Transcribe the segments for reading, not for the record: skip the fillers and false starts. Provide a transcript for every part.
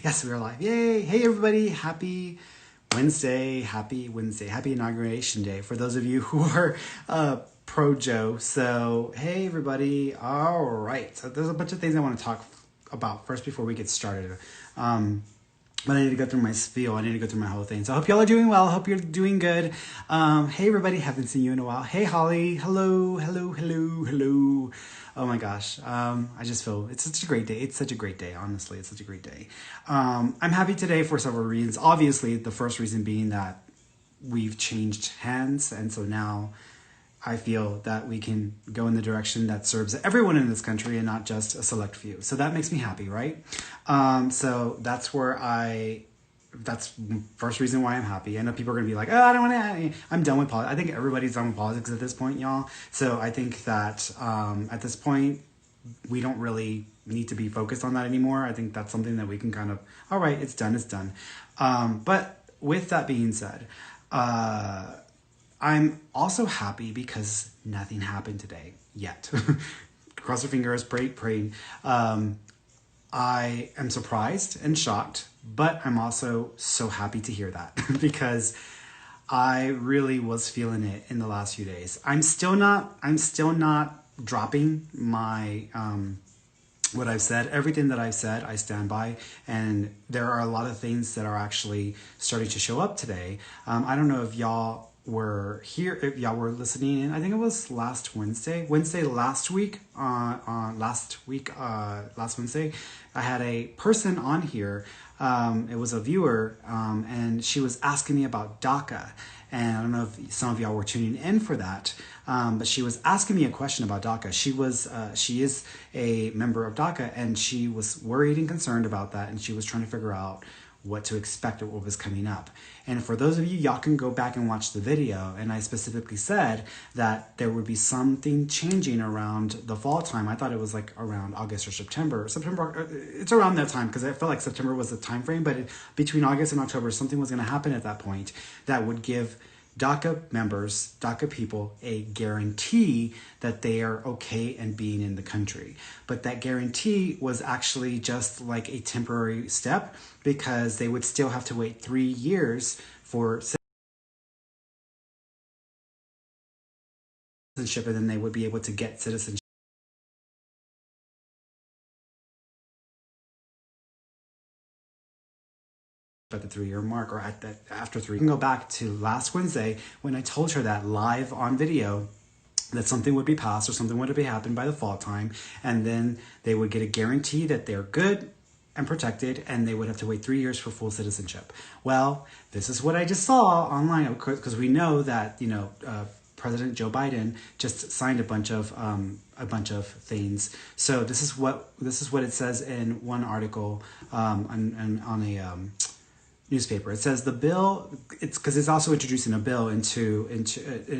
Yes, we're live. Yay! Hey, everybody. Happy Wednesday. Happy Wednesday. Happy Inauguration Day for those of you who are pro Joe. So, hey, everybody. All right. So, there's a bunch of things I want to talk about first before we get started. But I need to go through my spiel. I need to go through my whole thing. So I hope y'all are doing well. I hope you're doing good. Hey, everybody. Haven't seen you in a while. Hey, Holly. Hello, hello, hello, hello. Oh, my gosh. I just feel it's such a great day. It's such a great day. Honestly, it's such a great day. I'm happy today for several reasons. Obviously, the first reason being that we've changed hands. And so now I feel that we can go in the direction that serves everyone in this country and not just a select few. So that makes me happy, right? So that's that's first reason why I'm happy. I know people are going to be like, oh, I don't want to, I'm done with politics. I think everybody's done with politics at this point, y'all. So I think that at this point, we don't really need to be focused on that anymore. I think that's something that we can kind of, all right, it's done, it's done. But with that being said, I'm also happy because nothing happened today yet. Cross your fingers, pray. I am surprised and shocked, but I'm also so happy to hear that because I really was feeling it in the last few days. I'm still not dropping my what I've said. Everything that I've said, I stand by, and there are a lot of things that are actually starting to show up today. I don't know if y'all were here, if y'all were listening in. I think it was last Wednesday last Wednesday, I had a person on here. It was a viewer, and she was asking me about DACA. And I don't know if some of y'all were tuning in for that, but she was asking me a question about DACA. She is a member of DACA, and she was worried and concerned about that, and she was trying to figure out what to expect or what was coming up. And for those of you, y'all can go back and watch the video. And I specifically said that there would be something changing around the fall time. I thought it was like around August or September. It's around that time because I felt like September was the time frame. But between August and October, something was going to happen at that point that would give DACA members, DACA people, a guarantee that they are okay in being in the country. But that guarantee was actually just like a temporary step because they would still have to wait 3 years for citizenship, and then they would be able to get citizenship at the 3-year mark or after 3. You can go back to last Wednesday when I told her that live on video that something would be passed or something would be happened by the fall time, and then they would get a guarantee that they're good and protected, and they would have to wait 3 years for full citizenship. Well, this is what I just saw online, because we know that President Joe Biden just signed a bunch of things. So this is what it says in one article on a newspaper. It says the bill, it's because it's also introducing a bill into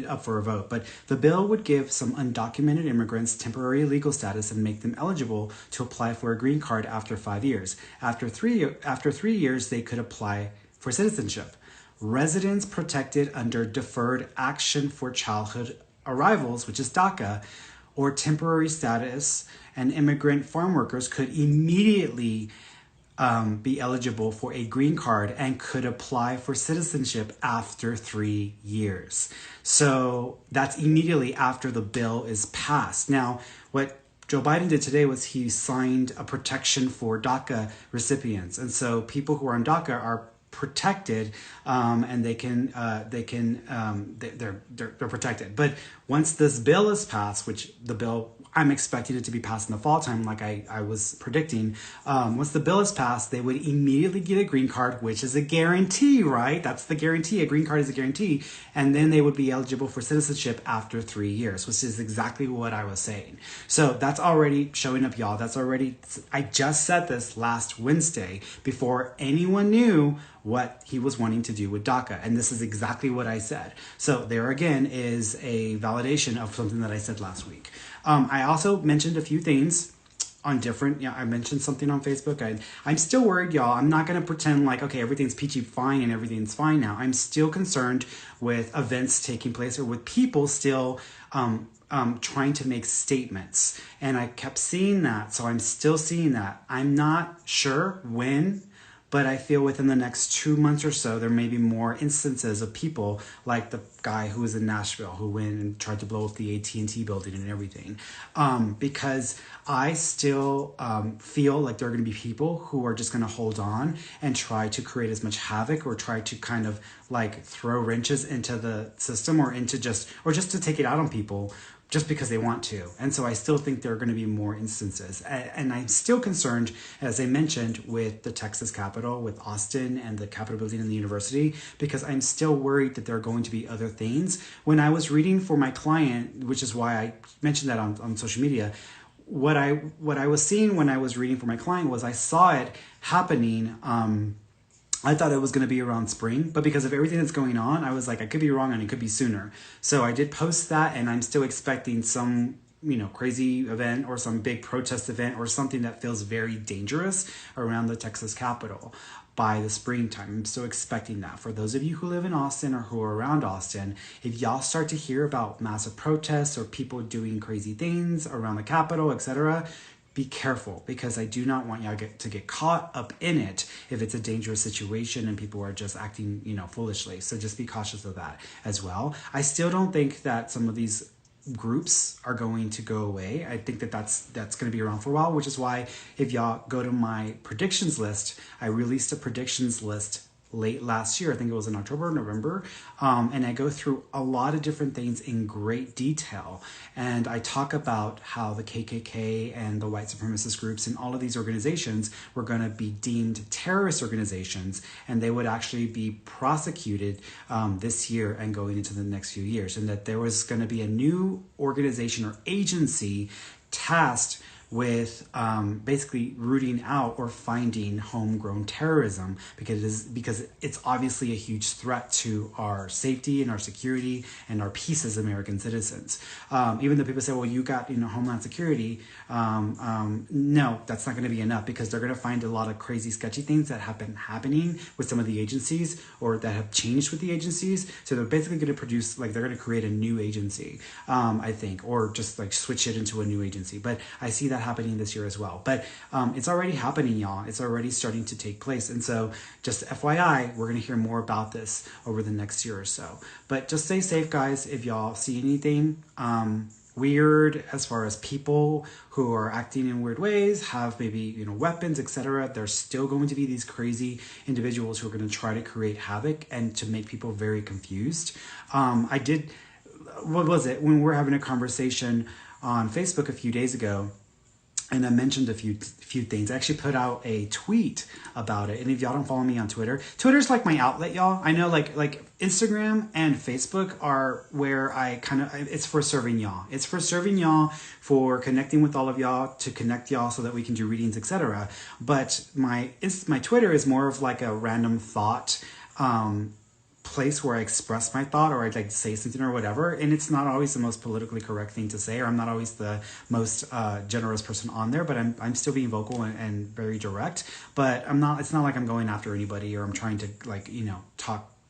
up for a vote, but the bill would give some undocumented immigrants temporary legal status and make them eligible to apply for a green card after 5 years. After 3 years, they could apply for citizenship. Residents protected under Deferred Action for Childhood Arrivals, which is DACA, or temporary status, and immigrant farm workers could immediately be eligible for a green card and could apply for citizenship after 3 years. So that's immediately after the bill is passed. Now, what Joe Biden did today was he signed a protection for DACA recipients. And so people who are on DACA are protected, and they're protected. But once this bill is passed, which the bill, I'm expecting it to be passed in the fall time, like I was predicting. Once the bill is passed, they would immediately get a green card, which is a guarantee, right? That's the guarantee. A green card is a guarantee. And then they would be eligible for citizenship after 3 years, which is exactly what I was saying. So that's already showing up, y'all. I just said this last Wednesday before anyone knew what he was wanting to do with DACA. And this is exactly what I said. So there again is a validation of something that I said last week. I also mentioned a few things on different, I mentioned something on Facebook. I'm still worried, y'all. I'm not going to pretend like, okay, everything's peachy fine and everything's fine now. I'm still concerned with events taking place or with people still trying to make statements. And I kept seeing that. So I'm still seeing that. I'm not sure when but I feel within the next 2 months or so, there may be more instances of people like the guy who was in Nashville who went and tried to blow up the AT&T building and everything. Because I still feel like there are going to be people who are just going to hold on and try to create as much havoc, or try to kind of like throw wrenches into the system, or just to take it out on people just because they want to. And so I still think there are going to be more instances. And I'm still concerned, as I mentioned, with the Texas Capitol, with Austin and the Capitol building and the university, because I'm still worried that there are going to be other things. When I was reading for my client, which is why I mentioned that on social media, what I was seeing when I was reading for my client was I saw it happening. I thought it was going to be around spring, but because of everything that's going on, I was like, I could be wrong and it could be sooner. So I did post that, and I'm still expecting some, crazy event or some big protest event or something that feels very dangerous around the Texas Capitol by the springtime. I'm still expecting that. For those of you who live in Austin or who are around Austin, if y'all start to hear about massive protests or people doing crazy things around the Capitol, etc., be careful, because I do not want y'all to get caught up in it if it's a dangerous situation and people are just acting, foolishly. So just be cautious of that as well. I still don't think that some of these groups are going to go away. I think that's going to be around for a while, which is why if y'all go to my predictions list, I released a predictions list late last year. I think it was in October or November. And I go through a lot of different things in great detail. And I talk about how the KKK and the white supremacist groups and all of these organizations were going to be deemed terrorist organizations, and they would actually be prosecuted this year and going into the next few years. And that there was going to be a new organization or agency tasked with basically rooting out or finding homegrown terrorism, because it's obviously a huge threat to our safety and our security and our peace as American citizens. Even though people say, well, you got Homeland Security, no, that's not going to be enough, because they're going to find a lot of crazy, sketchy things that have been happening with some of the agencies, or that have changed with the agencies. So they're basically going to produce, they're going to create a new agency, I think, or just switch it into a new agency. But I see that happening this year as well. But it's already happening, y'all. It's already starting to take place. And so just FYI, we're going to hear more about this over the next year or so. But just stay safe, guys. If y'all see anything weird as far as people who are acting in weird ways, have maybe weapons, etc., there's still going to be these crazy individuals who are going to try to create havoc and to make people very confused. What was it? When we were having a conversation on Facebook a few days ago, and I mentioned a few things. I actually put out a tweet about it. And if y'all don't follow me on Twitter, Twitter's like my outlet, y'all. I know like Instagram and Facebook are where it's for serving y'all. It's for serving y'all, for connecting with all of y'all, to connect y'all so that we can do readings, etc. But my Twitter is more of like a random thought place where I express my thought, or I'd like to say something or whatever, and it's not always the most politically correct thing to say, or I'm not always the most generous person on there, but I'm still being vocal and very direct. But it's not like I'm going after anybody, or I'm trying to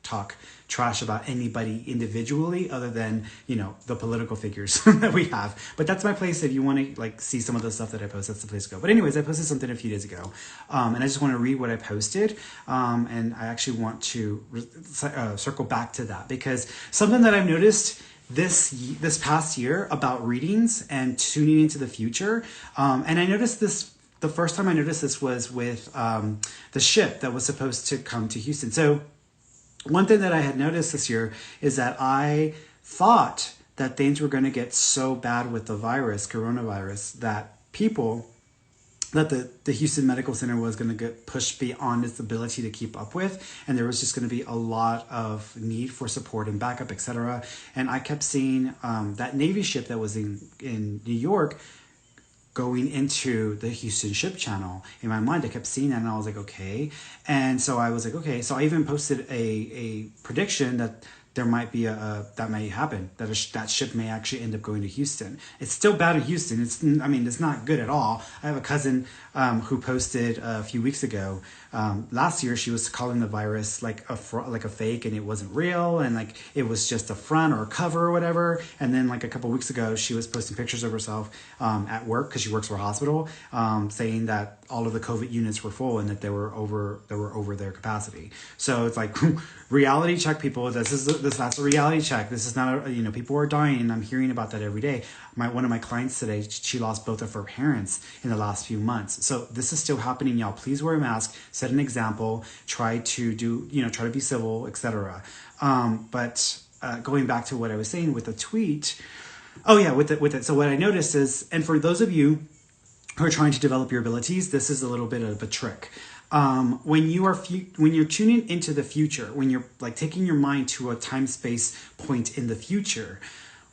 talk trash about anybody individually, other than the political figures that we have. But that's my place. If you want to see some of the stuff that I post, that's the place to go. But anyways, I posted something a few days ago, and I just want to read what I posted, and I actually want to circle back to that, because something that I've noticed this past year about readings and tuning into the future, and I noticed this. The first time I noticed this was with the ship that was supposed to come to Houston. So one thing that I had noticed this year is that I thought that things were going to get so bad with the coronavirus, that the Houston Medical Center was going to get pushed beyond its ability to keep up with, and there was just going to be a lot of need for support and backup, etc. And I kept seeing that Navy ship that was in New York going into the Houston ship channel. In my mind, I kept seeing that, and I was like, okay. And so I was like, okay. So I even posted a prediction that there might be that may happen, that that ship may actually end up going to Houston. It's still bad in Houston. It's not good at all. I have a cousin who posted a few weeks ago. Last year, she was calling the virus like a fake, and it wasn't real, and like it was just a front or a cover or whatever. And then like a couple weeks ago, she was posting pictures of herself at work, because she works for a hospital, saying that all of the COVID units were full and that they were over their capacity. So it's like reality check, people. That's a reality check. This is not people are dying, and I'm hearing about that every day. One of my clients today, she lost both of her parents in the last few months. So this is still happening, y'all. Please wear a mask, set an example, try to be civil, etc. But going back to what I was saying with the tweet, with it. So what I noticed is, and for those of you who are trying to develop your abilities, this is a little bit of a trick. When you're tuning into the future, when you're like taking your mind to a time space point in the future,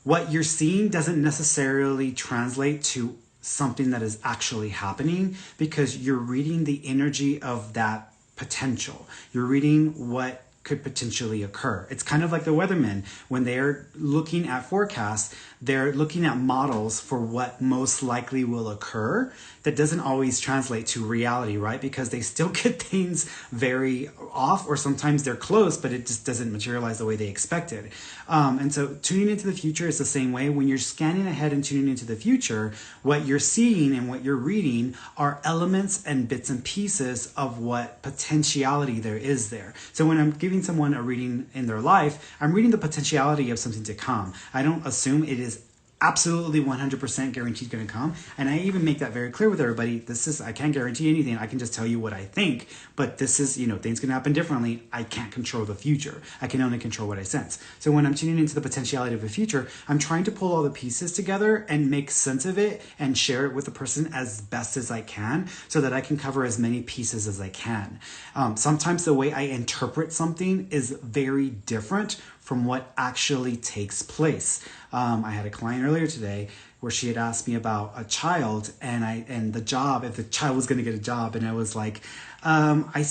what you're seeing doesn't necessarily translate to something that is actually happening, because you're reading the energy of that potential. You're reading what could potentially occur. It's kind of like the weathermen. When they're looking at forecasts, they're looking at models for what most likely will occur. That doesn't always translate to reality, right? Because they still get things very off, or sometimes they're close, but it just doesn't materialize the way they expected. And so tuning into the future is the same way. When you're scanning ahead and tuning into the future, what you're seeing and what you're reading are elements and bits and pieces of what potentiality there is there. So when I'm giving someone a reading in their life, I'm reading the potentiality of something to come. I don't assume it is absolutely 100% guaranteed going to come. And I even make that very clear with everybody. I can't guarantee anything. I can just tell you what I think, but this is, things can happen differently. I can't control the future. I can only control what I sense. So when I'm tuning into the potentiality of the future, I'm trying to pull all the pieces together and make sense of it and share it with the person as best as I can, so that I can cover as many pieces as I can. Sometimes the way I interpret something is very different from what actually takes place. I had a client earlier today where she had asked me about a child and the job, if the child was going to get a job. And I was like, I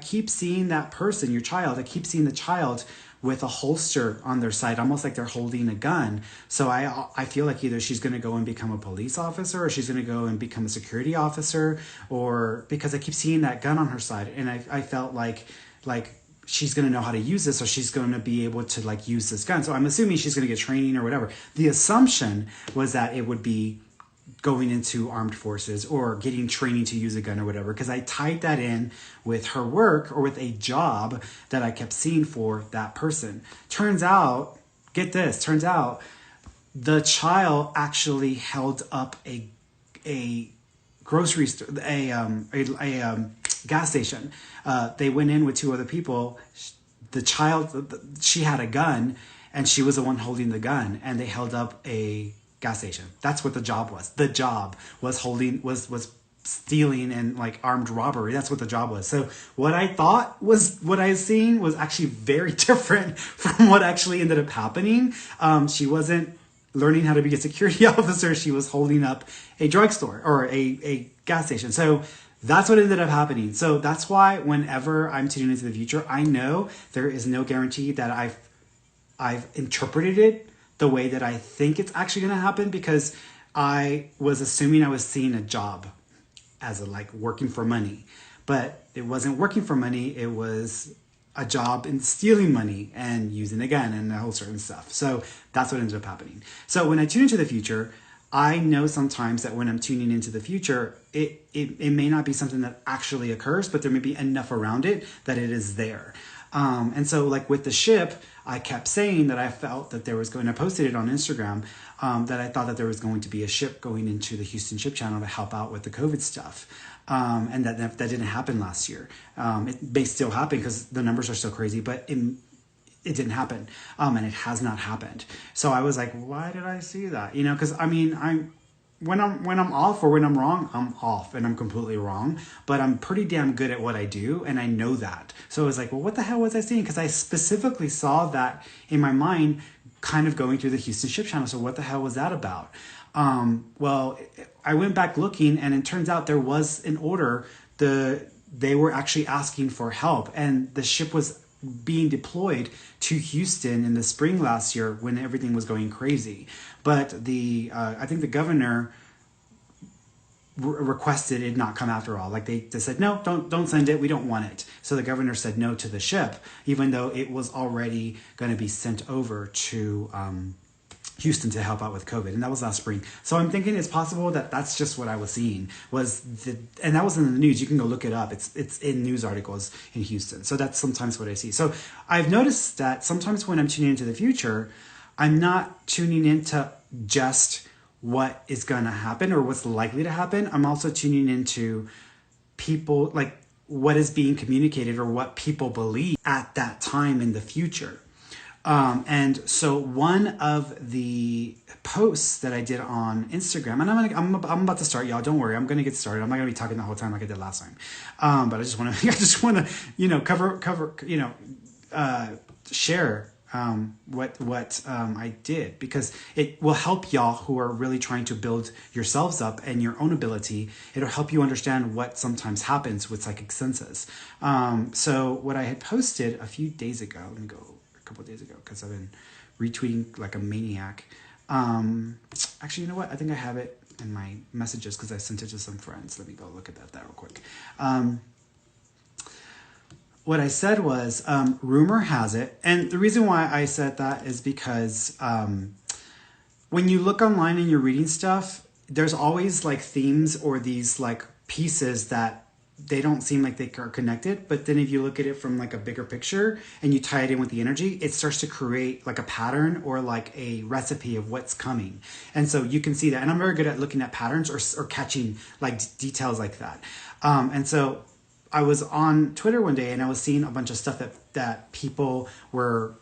keep seeing that person, your child, I keep seeing the child with a holster on their side, almost like they're holding a gun. So I feel like either she's going to go and become a police officer, or she's going to go and become a security officer, or because I keep seeing that gun on her side. And I felt like she's going to know how to use this, or she's going to be able to like use this gun. So I'm assuming she's going to get training or whatever. The assumption was that it would be going into armed forces or getting training to use a gun or whatever, because I tied that in with her work or with a job that I kept seeing for that person. Turns out the child actually held up a grocery store, a gas station. They went in with two other people. The child, she had a gun, and she was the one holding the gun, and they held up a gas station. That's what the job was. The job was stealing and like armed robbery. That's what the job was. So what I thought was what I was seeing was actually very different from what actually ended up happening. She wasn't learning how to be a security officer. She was holding up a drugstore or a gas station. So that's what ended up happening. So that's why whenever I'm tuning into the future, I know there is no guarantee that I've interpreted it the way that I think it's actually going to happen, because I was assuming I was seeing a job as like working for money, but it wasn't working for money. It was a job in stealing money and using a gun and a whole certain stuff. So that's what ended up happening. So when I tune into the future, I know sometimes that when I'm tuning into the future, it may not be something that actually occurs, but there may be enough around it that it is there. And so like with the ship, I kept saying that I felt that there was going, I posted it on Instagram, that I thought that there was going to be a ship going into the Houston Ship Channel to help out with the COVID stuff. And that didn't happen last year. It may still happen because the numbers are so crazy, but it didn't happen. And it has not happened. So I was like, why did I see that? Because I mean, when I'm off or when I'm wrong, I'm off and I'm completely wrong, but I'm pretty damn good at what I do. And I know that. So I was like, well, what the hell was I seeing? Because I specifically saw that in my mind kind of going through the Houston Ship Channel. So what the hell was that about? Well, I went back looking, and it turns out there was an order. They were actually asking for help, and the ship was being deployed to Houston in the spring last year when everything was going crazy. But I think the governor requested it not come after all. Like they said, no, don't send it. We don't want it. So the governor said no to the ship, even though it was already going to be sent over to Houston to help out with COVID. And that was last spring. So I'm thinking it's possible that that's just what I was seeing and that was in the news. You can go look it up. It's in news articles in Houston. So that's sometimes what I see. So I've noticed that sometimes when I'm tuning into the future, I'm not tuning into just what is going to happen or what's likely to happen. I'm also tuning into people, like what is being communicated or what people believe at that time in the future. And so one of the posts that I did on Instagram, and I'm about to start, y'all. Don't worry, I'm gonna get started. I'm not gonna be talking the whole time like I did last time. But I just want to, share what I did, because it will help y'all who are really trying to build yourselves up and your own ability. It'll help you understand what sometimes happens with psychic senses. So what I had posted a few days ago, let me go a couple of days ago, because I've been retweeting like a maniac. Actually, you know what? I think I have it in my messages because I sent it to some friends. Let me go look at that real quick. What I said was, rumor has it, and the reason why I said that is because when you look online and you're reading stuff, there's always like themes or these like pieces that they don't seem like they are connected. But then if you look at it from like a bigger picture and you tie it in with the energy, it starts to create like a pattern or like a recipe of what's coming. And so you can see that. And I'm very good at looking at patterns or catching like details like that. And so I was on Twitter one day and I was seeing a bunch of stuff that people were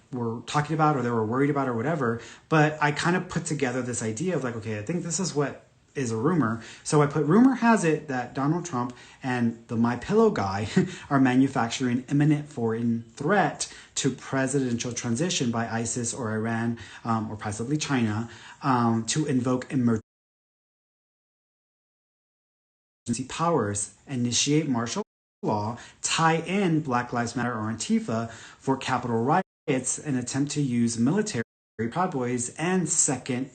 talking about or they were worried about or whatever. But I kind of put together this idea of like, okay, I think this is what is a rumor. So I put, rumor has it that Donald Trump and the My Pillow guy are manufacturing imminent foreign threat to presidential transition by ISIS or Iran or possibly China to invoke emergency powers, initiate martial law, tie in Black Lives Matter or Antifa for Capitol riots, and attempt to use military Proud Boys and second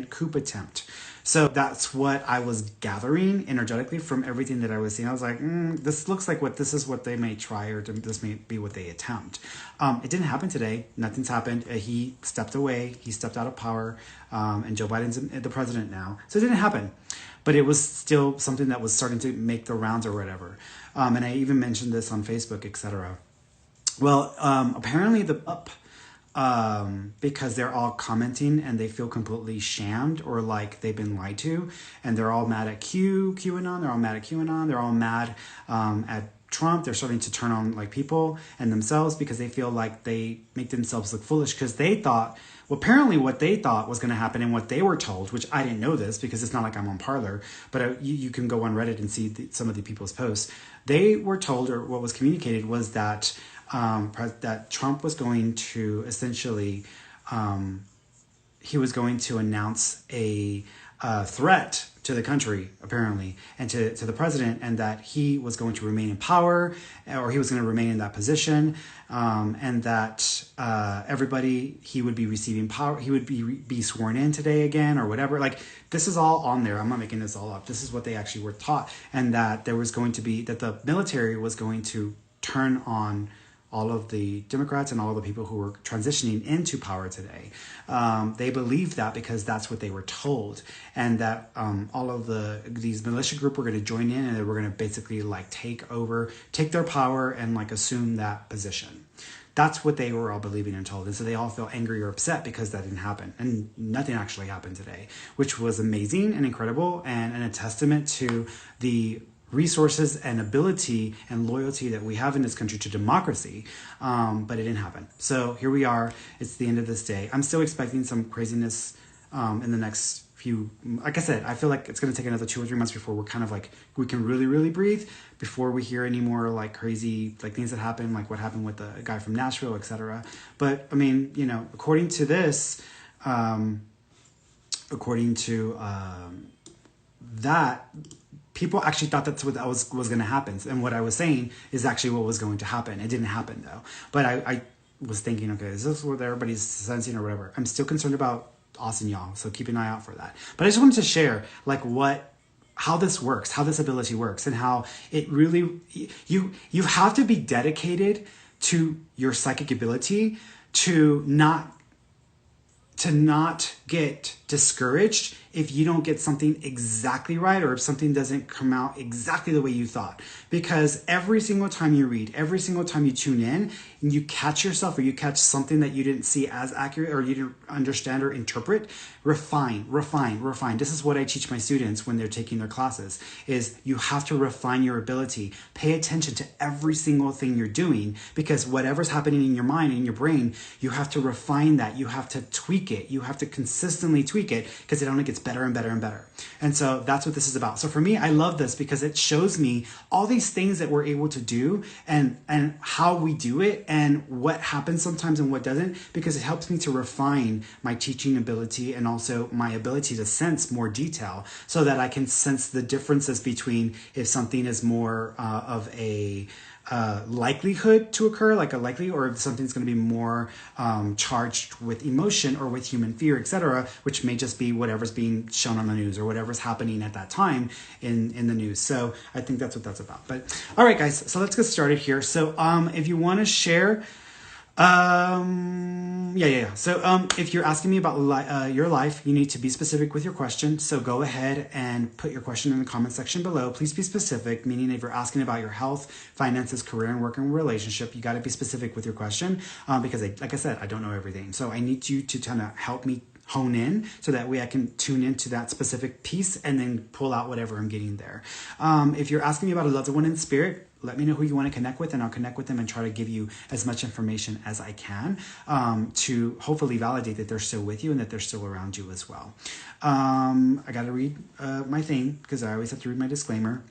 coup attempt. So that's what I was gathering energetically from everything that I was seeing. I was like, this looks like this is what they may try, or this may be what they attempt. It didn't happen today. Nothing's happened. He stepped away. He stepped out of power, and Joe Biden's the president now. So it didn't happen. But it was still something that was starting to make the rounds or whatever. And I even mentioned this on Facebook, etc. Well, apparently because they're all commenting and they feel completely shammed or like they've been lied to, and they're all mad at QAnon, they're all mad at QAnon, they're all mad at Trump. They're starting to turn on like people and themselves because they feel like they make themselves look foolish because they thought, well, apparently what they thought was going to happen and what they were told, which I didn't know this because it's not like I'm on Parler, but you can go on Reddit and see some of the people's posts. They were told, or what was communicated was that that Trump was going to essentially, he was going to announce a threat to the country, apparently, and to the president, and that he was going to remain in power, or he was going to remain in that position, and that he would be receiving power, he would be sworn in today again, or whatever. Like, this is all on there. I'm not making this all up. This is what they actually were taught, and that there was going to be, that the military was going to turn on all of the Democrats and all of the people who were transitioning into power today. They believed that because that's what they were told, and that all of these militia group were going to join in, and they were going to basically like take their power and like assume that position. That's what they were all believing and told. And so they all felt angry or upset because that didn't happen. And nothing actually happened today, which was amazing and incredible, and a testament to the resources and ability and loyalty that we have in this country to democracy, but it didn't happen. So here we are. It's the end of this day. I'm still expecting some craziness in the next few. Like I said, I feel like it's going to take another 2 or 3 months before we're kind of like, we can really, really breathe, before we hear any more like crazy like things that happen, like what happened with the guy from Nashville, etc. But I mean, you know, according to this, that people actually thought that's what that was going to happen. And what I was saying is actually what was going to happen. It didn't happen though. But I was thinking, okay, is this what everybody's sensing or whatever? I'm still concerned about Austin, y'all. So keep an eye out for that. But I just wanted to share like how this works, how this ability works, and how it really, you have to be dedicated to your psychic ability to not get discouraged if you don't get something exactly right, or if something doesn't come out exactly the way you thought. Because every single time you read, every single time you tune in, and you catch yourself, or you catch something that you didn't see as accurate, or you didn't understand or interpret, refine. This is what I teach my students when they're taking their classes, is you have to refine your ability. Pay attention to every single thing you're doing, because whatever's happening in your mind, in your brain, you have to refine that. You have to tweak it. You have to consistently tweak it, because it only gets better and better and better. And so that's what this is about. So for me, I love this because it shows me all these things that we're able to do, and how we do it, and what happens sometimes and what doesn't, because it helps me to refine my teaching ability, and also my ability to sense more detail, so that I can sense the differences between if something is more of a likelihood to occur, like a likely, or if something's going to be more charged with emotion or with human fear, etc., which may just be whatever's being shown on the news or whatever's happening at that time in the news. So I think that's what that's about. But all right, guys, so let's get started here. So if you want to share, So if you're asking me about your life, you need to be specific with your question. So go ahead and put your question in the comment section below. Please be specific, meaning if you're asking about your health, finances, career, and work and relationship, you got to be specific with your question, because like I said, I don't know everything. So I need you to kind of help me hone in, so that way I can tune into that specific piece and then pull out whatever I'm getting there. If you're asking me about a loved one in spirit, let me know who you want to connect with, and I'll connect with them and try to give you as much information as I can, to hopefully validate that they're still with you and that they're still around you as well. I got to read my thing, because I always have to read my disclaimer.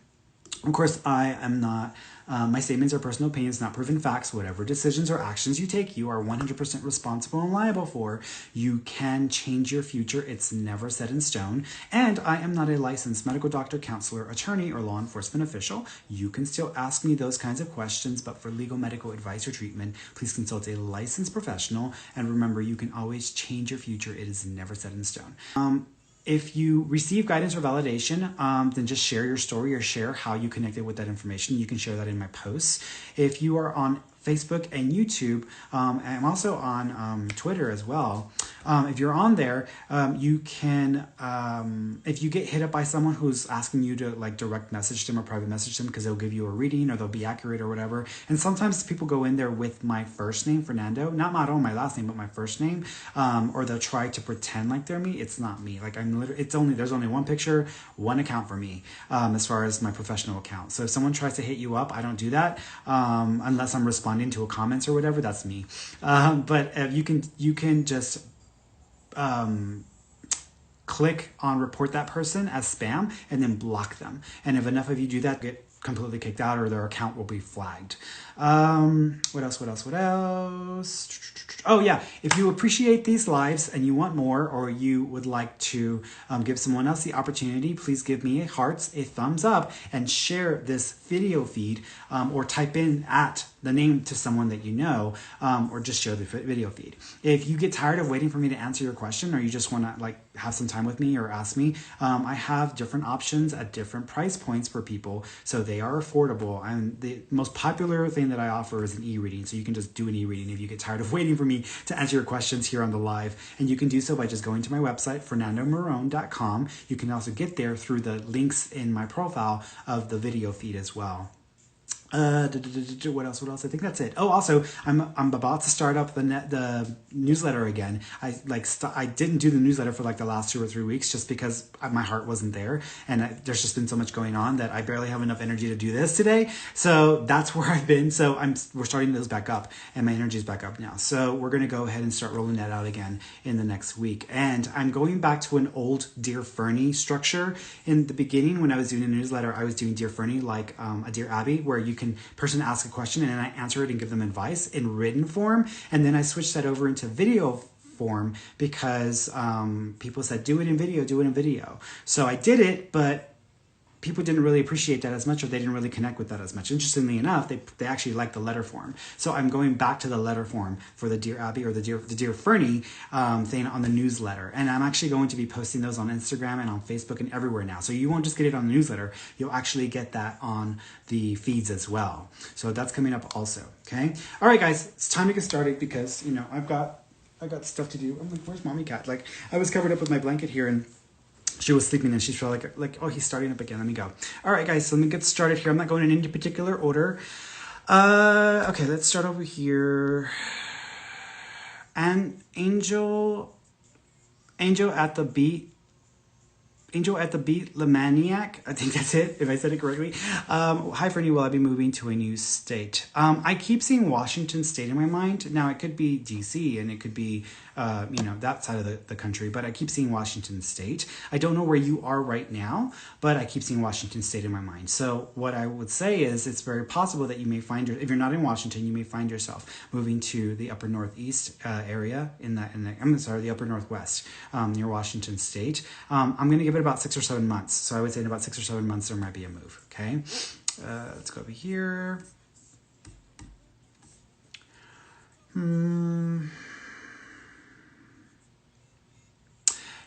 Of course, I am not, my statements are personal opinions, not proven facts. Whatever decisions or actions you take, you are 100% responsible and liable for. You can change your future. It's never set in stone. And I am not a licensed medical doctor, counselor, attorney, or law enforcement official. You can still ask me those kinds of questions, but for legal medical advice or treatment, please consult a licensed professional. And remember, you can always change your future. It is never set in stone. If you receive guidance or validation, then just share your story, or share how you connected with that information. You can share that in my posts. If you are on Facebook and YouTube, and I'm also on Twitter as well. If you're on there, you can, if you get hit up by someone who's asking you to like direct message them or private message them, because they'll give you a reading or they'll be accurate or whatever. And sometimes people go in there with my first name, Fernando, not my last name, but my first name, or they'll try to pretend like they're me. It's not me. Like I'm literally, there's only one picture, one account for me, as far as my professional account. So if someone tries to hit you up, I don't do that, unless I'm responding to a comments or whatever. That's me. But you can just click on report that person as spam and then block them. And if enough of you do that, get completely kicked out, or their account will be flagged. What else? Oh yeah, if you appreciate these lives and you want more, or you would like to give someone else the opportunity, please give me a hearts, a thumbs up, and share this video feed, or type in at the name to someone that you know, or just share the video feed. If you get tired of waiting for me to answer your question, or you just want to like have some time with me or ask me, I have different options at different price points for people, so they are affordable. And the most popular thing that I offer is an e-reading, so you can just do an e-reading if you get tired of waiting for me to answer your questions here on the live. And you can do so by just going to my website, fernandomarone.com. You can also get there through the links in my profile of the video feed as well. What else? I think that's it. Oh, also, I'm about to start up the newsletter again. I didn't do the newsletter for like the last 2 or 3 weeks, just because my heart wasn't there, and there's just been so much going on that I barely have enough energy to do this today. So that's where I've been. So we're starting those back up, and my energy is back up now. So we're gonna go ahead and start rolling that out again in the next week. And I'm going back to an old Dear Ferny structure. In the beginning, when I was doing a newsletter, I was doing Dear Ferny like a Dear Abby, where you can person ask a question and I answer it and give them advice in written form. And then I switched that over into video form, because people said do it in video. So I did it, but people didn't really appreciate that as much, or they didn't really connect with that as much. Interestingly enough, they actually liked the letter form. So I'm going back to the letter form for the Dear Abby or the Dear Ferny thing on the newsletter. And I'm actually going to be posting those on Instagram and on Facebook and everywhere now. So you won't just get it on the newsletter, you'll actually get that on the feeds as well. So that's coming up also, okay? All right, guys, it's time to get started because, you know, I got stuff to do. I'm like, where's mommy cat? Like, I was covered up with my blanket here and she was sleeping and she felt like, oh, he's starting up again. Let me go. All right, guys, so let me get started here. I'm not going in any particular order. Okay, let's start over here. And Angel at the Beat, Lemaniac. I think that's it, if I said it correctly. Hi, Ferny. Will I be moving to a new state? I keep seeing Washington State in my mind. Now, it could be D.C. and it could be, you know, that side of the country, but I keep seeing Washington State. I don't know where you are right now, but I keep seeing Washington State in my mind. So what I would say is it's very possible that you may find, if you're not in Washington, you may find yourself moving to the upper northeast area the upper northwest near Washington State. I'm going to give it about 6 or 7 months. So I would say in about 6 or 7 months, there might be a move. Okay. Let's go over here.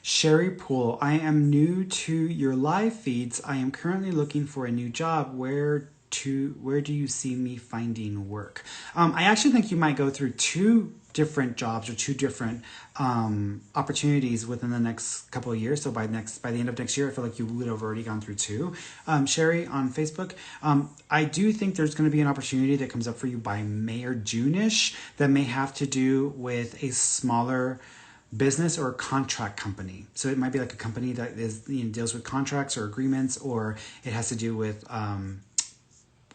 Sherry Poole, I am new to your live feeds. I am currently looking for a new job. Where do you see me finding work? I actually think you might go through 2 different jobs or 2 different opportunities within the next couple of years. So by the end of next year, I feel like you would have already gone through 2. Sherry on Facebook, I do think there's going to be an opportunity that comes up for you by May or June-ish that may have to do with a smaller business or a contract company. So it might be like a company that is, you know, deals with contracts or agreements, or it has to do with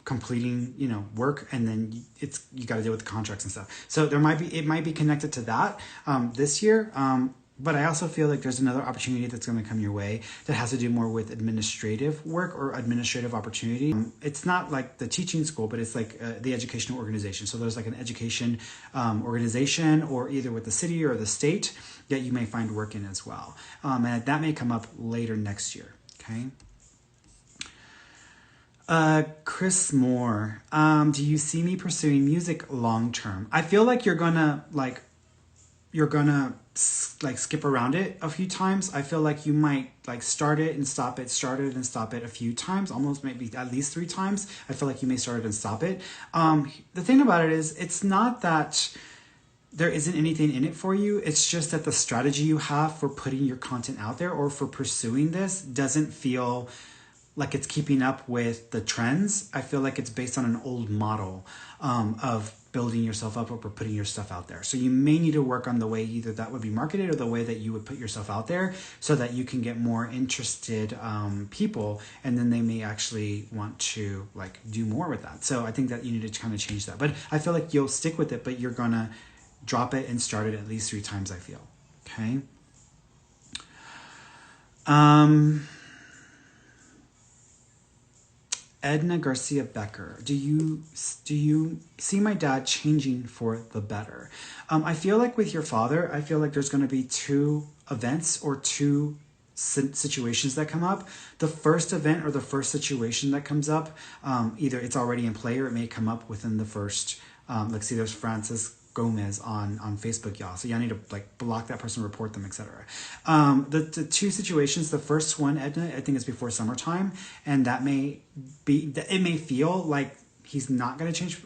completing, you know, work, and then you got to deal with the contracts and stuff. So it might be connected to that this year. But I also feel like there's another opportunity that's going to come your way that has to do more with administrative work or administrative opportunity. It's not like the teaching school, but it's like the educational organization. So there's like an education organization, or either with the city or the state, that you may find work in as well. And that may come up later next year. Okay. Chris Moore, do you see me pursuing music long term? I feel like you're gonna skip around it a few times. I feel like you might like start it and stop it a few times, almost maybe at least 3 times. I feel like you may start it and stop it. The thing about it is, it's not that there isn't anything in it for you. It's just that the strategy you have for putting your content out there or for pursuing this doesn't feel like it's keeping up with the trends. I feel like it's based on an old model of building yourself up or putting your stuff out there. So you may need to work on the way either that would be marketed or the way that you would put yourself out there, so that you can get more interested people, and then they may actually want to like do more with that. So I think that you need to kind of change that. But I feel like you'll stick with it, but you're gonna drop it and start it at least 3 times, I feel. Okay. Edna Garcia Becker, do you see my dad changing for the better? I feel like with your father, I feel like there's going to be 2 events or 2 situations that come up. The first event or the first situation that comes up, either it's already in play or it may come up within the first. Let's see, there's Francis Gomez on Facebook, y'all. So y'all need to like block that person, report them, etc. The 2 situations, the first one, Edna, I think is before summertime, and that may be, it may feel like he's not going to change,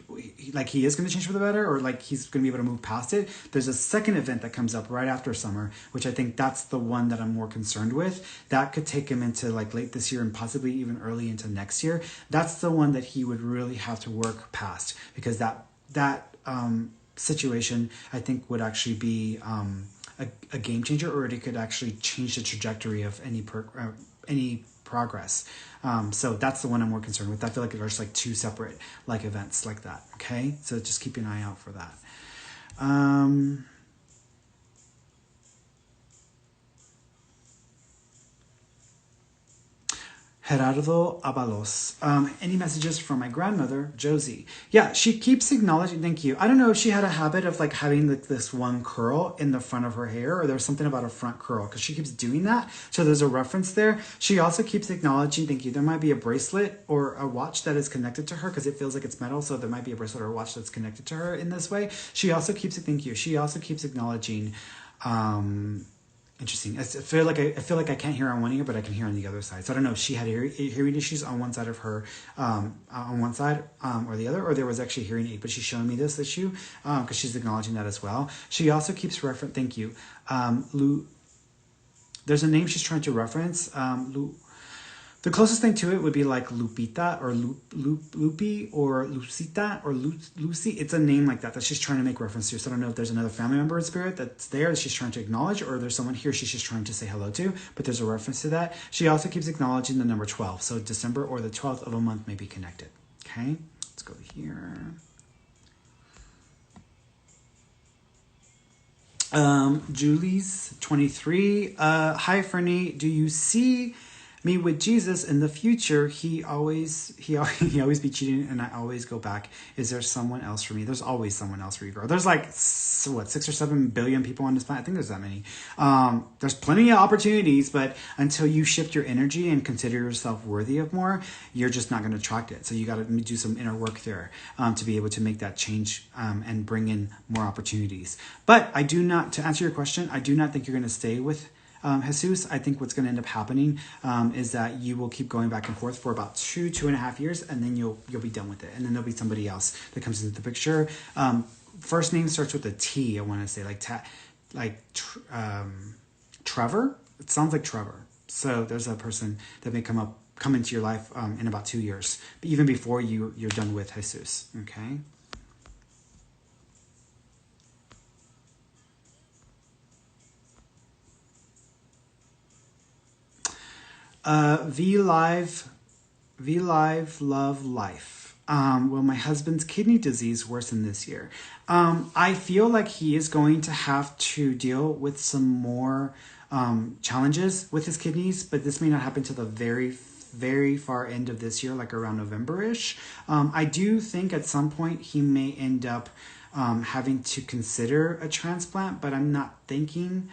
like he is going to change for the better, or like he's going to be able to move past it. There's a second event that comes up right after summer, which I think that's the one that I'm more concerned with. That could take him into like late this year and possibly even early into next year. That's the one that he would really have to work past, because that situation, I think, would actually be a game changer, or it could actually change the trajectory of any progress. So that's the one I'm more concerned with. I feel like there's like 2 separate like events like that. Okay, so just keep an eye out for that. Gerardo Abalos. Any messages from my grandmother, Josie? Yeah, she keeps acknowledging. Thank you. I don't know if she had a habit of like having like this one curl in the front of her hair, or there's something about a front curl because she keeps doing that. So there's a reference there. She also keeps acknowledging. Thank you. There might be a bracelet or a watch that is connected to her because it feels like it's metal. So there might be a bracelet or a watch that's connected to her in this way. She also keeps. Thank you. She also keeps acknowledging. Interesting. I feel like I can't hear on one ear, but I can hear on the other side. So I don't know if she had hearing issues on one side of her, on one side or the other, or there was actually a hearing aid. But she's showing me this issue because she's acknowledging that as well. She also keeps reference. Thank you, There's a name she's trying to reference. The closest thing to it would be like Lupita or Lupi or Lucita or Lucy. It's a name like that she's trying to make reference to. So I don't know if there's another family member in spirit that's there that she's trying to acknowledge, or there's someone here she's just trying to say hello to, but there's a reference to that. She also keeps acknowledging the number 12. So December or the 12th of a month may be connected. Okay, let's go here. Julie's 23. Hi, Ferny. Do you see me with Jesus in the future? He always be cheating, and I always go back. Is there someone else for me? There's always someone else for you, girl. There's like 6 or 7 billion people on this planet. I think there's that many. There's plenty of opportunities, but until you shift your energy and consider yourself worthy of more, you're just not going to attract it. So you got to do some inner work there to be able to make that change and bring in more opportunities. But I do not, to answer your question, I do not think you're going to stay with Jesus. I think what's going to end up happening is that you will keep going back and forth for about 2.5 years, and then you'll be done with it. And then there'll be somebody else that comes into the picture. First name starts with a T. I want to say Trevor. It sounds like Trevor. So there's a person that may come into your life in about 2 years, but even before you're done with Jesus. Okay. V Live, Love Life. Will my husband's kidney disease worsen this year? I feel like he is going to have to deal with some more challenges with his kidneys, but this may not happen to the very, very far end of this year, like around November-ish. I do think at some point he may end up having to consider a transplant, but I'm not thinking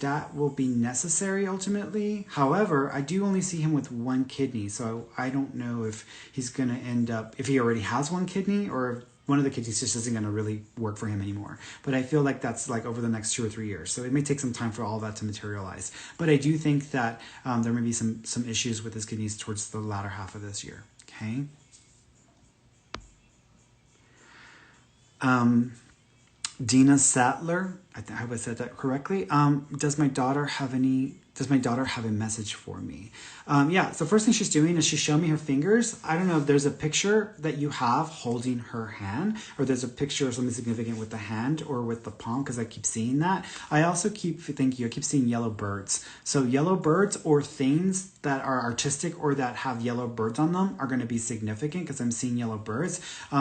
that will be necessary ultimately. However, I do only see him with one kidney, so I don't know if he's going to end up, if he already has one kidney, or if one of the kidneys just isn't going to really work for him anymore. But I feel like that's like over the next 2 or 3 years. So it may take some time for all that to materialize. But I do think that there may be some issues with his kidneys towards the latter half of this year. Okay. Dina Sattler, I hope I said that correctly. Does my daughter have a message for me? Yeah, so first thing she's doing is she's showing me her fingers. I don't know if there's a picture that you have holding her hand, or there's a picture of something significant with the hand or with the palm, because I keep seeing that. I also keep seeing yellow birds. So yellow birds or things that are artistic or that have yellow birds on them are going to be significant because I'm seeing yellow birds.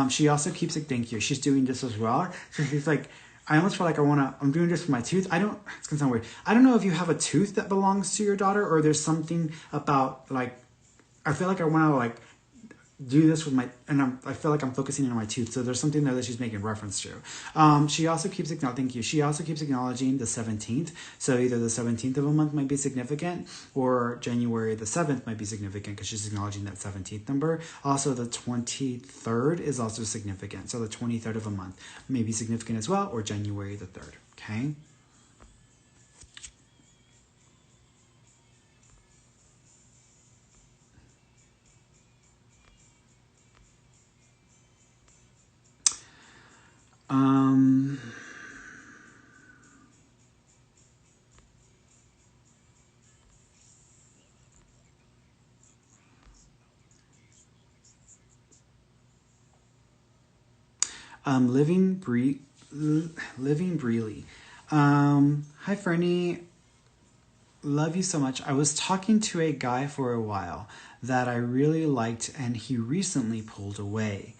She also keeps like, thank you. She's doing this as well. So she's like, I almost feel like I'm doing this for my tooth. It's going to sound weird. I don't know if you have a tooth that belongs to your daughter, or there's something about like, I feel like I want to like do this with I feel like I'm focusing on my tooth. So there's something there that she's making reference to. She also keeps acknowledging, thank you. She also keeps acknowledging the 17th. So either the 17th of a month might be significant, or January the 7th might be significant because she's acknowledging that 17th number. Also the 23rd is also significant. So the 23rd of a month may be significant as well, or January the 3rd. Okay. Living Breely. Hi, Ferny. Love you so much. I was talking to a guy for a while that I really liked, and he recently pulled away.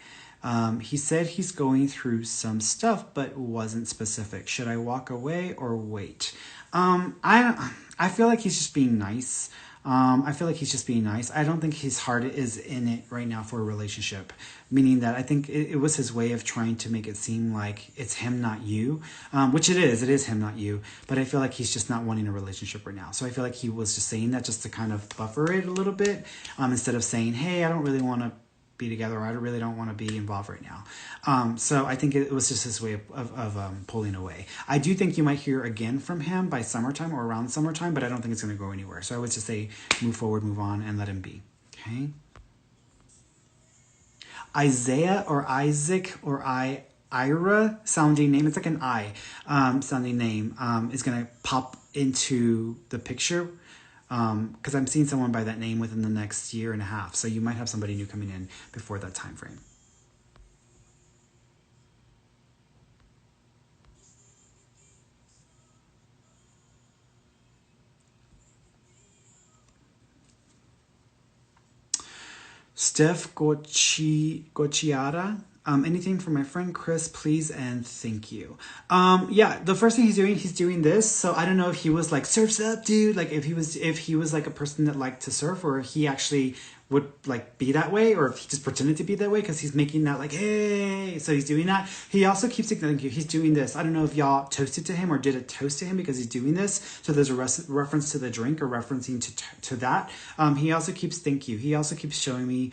He said he's going through some stuff, but wasn't specific. Should I walk away or wait? I feel like he's just being nice. I feel like he's just being nice. I don't think his heart is in it right now for a relationship, meaning that I think it was his way of trying to make it seem like it's him, not you, which it is. It is him, not you. But I feel like he's just not wanting a relationship right now. So I feel like he was just saying that just to kind of buffer it a little bit, instead of saying, hey, I don't really want to be together, or I really don't want to be involved right now. So I think it was just his way of pulling away. I do think you might hear again from him by summertime or around summertime, but I don't think it's going to go anywhere. So I would just say move forward, move on, and let him be. Okay. Isaiah or Isaac or Ira sounding name. It's like an I sounding name is going to pop into the picture. Because I'm seeing someone by that name within the next year and a half. So you might have somebody new coming in before that time frame. Steph Gocciata. Anything for my friend Chris, please and thank you. Yeah, the first thing he's doing this. So I don't know if he was like, surf's up, dude. Like if he was like a person that liked to surf, or he actually would like be that way, or if he just pretended to be that way, because he's making that like, hey, so he's doing that. He also keeps saying thank you. He's doing this. I don't know if y'all toasted to him or did a toast to him because he's doing this. So there's a reference to the drink or referencing to that. He also keeps thank you. He also keeps showing me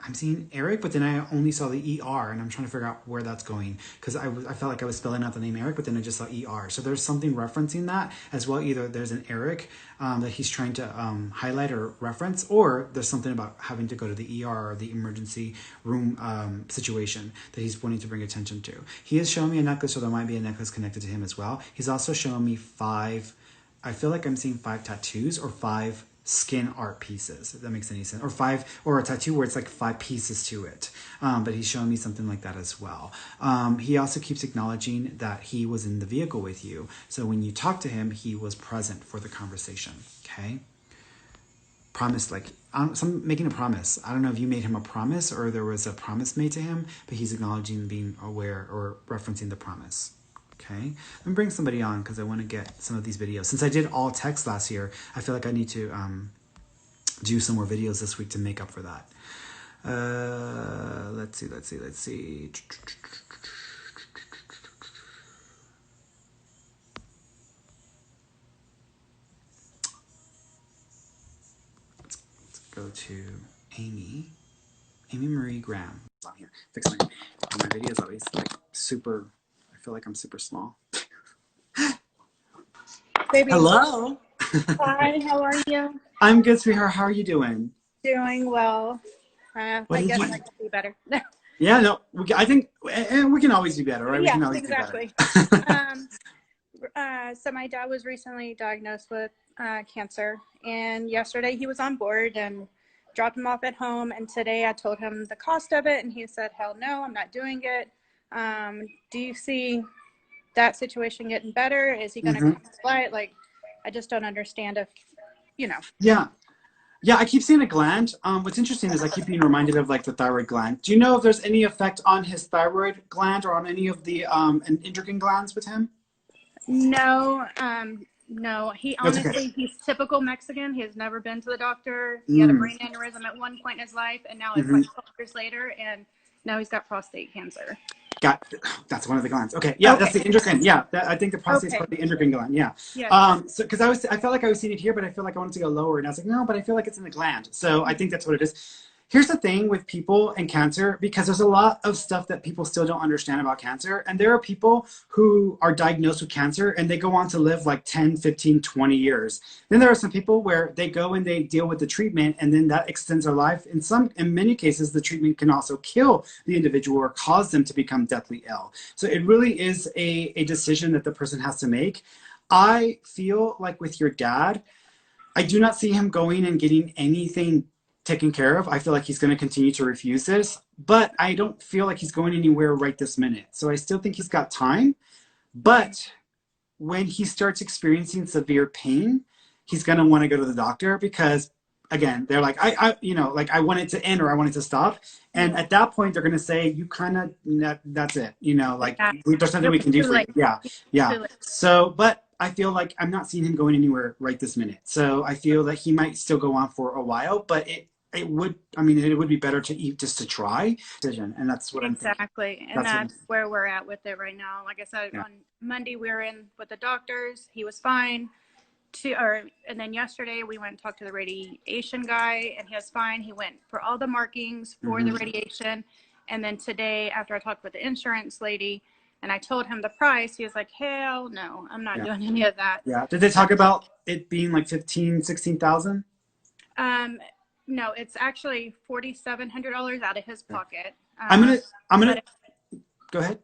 I'm seeing Eric, but then I only saw the ER, and I'm trying to figure out where that's going, because I felt like I was spelling out the name Eric, but then I just saw ER. So there's something referencing that as well. Either there's an Eric that he's trying to highlight or reference, or there's something about having to go to the ER or the emergency room situation that he's wanting to bring attention to. He is showing me a necklace, so there might be a necklace connected to him as well. He's also showing me I feel like I'm seeing 5 tattoos or 5 skin art pieces, if that makes any sense, or 5, or a tattoo where it's like 5 pieces to it, but he's showing me something like that as well. He also keeps acknowledging that he was in the vehicle with you, so when you talk to him, he was present for the conversation. Okay, promise, like some making a promise. I don't know if you made him a promise or there was a promise made to him, but he's acknowledging being aware or referencing the promise. Okay, let me bring somebody on because I want to get some of these videos. Since I did all text last year, I feel like I need to do some more videos this week to make up for that. Let's see. Let's go to Amy Marie Graham. On here, fix my videos always like super. I feel like I'm super small. Baby. Hello. Hi, how are you? I'm good, sweetheart. How are you doing? Doing well. I guess I could be better. Yeah, no, I think we can always do better, right? Yeah, we can always exactly. Do better. So my dad was recently diagnosed with cancer, and yesterday he was on board and dropped him off at home, and today I told him the cost of it, and he said, hell no, I'm not doing it. Do you see that situation getting better? Is he going to come fly it? Like, I just don't understand if, Yeah, I keep seeing a gland. What's interesting is I keep being reminded of like the thyroid gland. Do you know if there's any effect on his thyroid gland or on any of the endocrine glands with him? No, no. He honestly, okay. He's typical Mexican. He has never been to the doctor. He had a brain aneurysm at one point in his life, and now it's like 12 years later, and now he's got prostate cancer. That's one of the glands. Okay, yeah, okay. That's the endocrine. Yeah, I think the prostate's part of the endocrine gland. Yeah. So because I felt like I was seeing it here, but I feel like I wanted to go lower, and I was like, no, but I feel like it's in the gland. So I think that's what it is. Here's the thing with people and cancer, because there's a lot of stuff that people still don't understand about cancer. And there are people who are diagnosed with cancer and they go on to live like 10, 15, 20 years. Then there are some people where they go and they deal with the treatment and then that extends their life. In many cases, the treatment can also kill the individual or cause them to become deathly ill. So it really is a decision that the person has to make. I feel like with your dad, I do not see him going and getting anything taken care of. I feel like he's going to continue to refuse this, but I don't feel like he's going anywhere right this minute. So I still think he's got time, but when he starts experiencing severe pain, he's going to want to go to the doctor because again, they're like, I want it to end or I want it to stop. And at that point they're going to say, you kind of, that's it. Like there's nothing we can do for you. Yeah. So, but I feel like I'm not seeing him going anywhere right this minute. So I feel that he might still go on for a while, but it would, I mean, it would be better to eat just to try decision. And that's what I'm thinking. Exactly. And that's where we're at with it right now. Like I said, on Monday we were in with the doctors. He was fine. And then yesterday we went and talked to the radiation guy, and he was fine. He went for all the markings for the radiation. And then today, after I talked with the insurance lady and I told him the price, he was like, hell no, I'm not doing any of that. Yeah. Did they talk about it being like 15, 16,000? No, it's actually $4,700 out of his pocket. I'm gonna go ahead.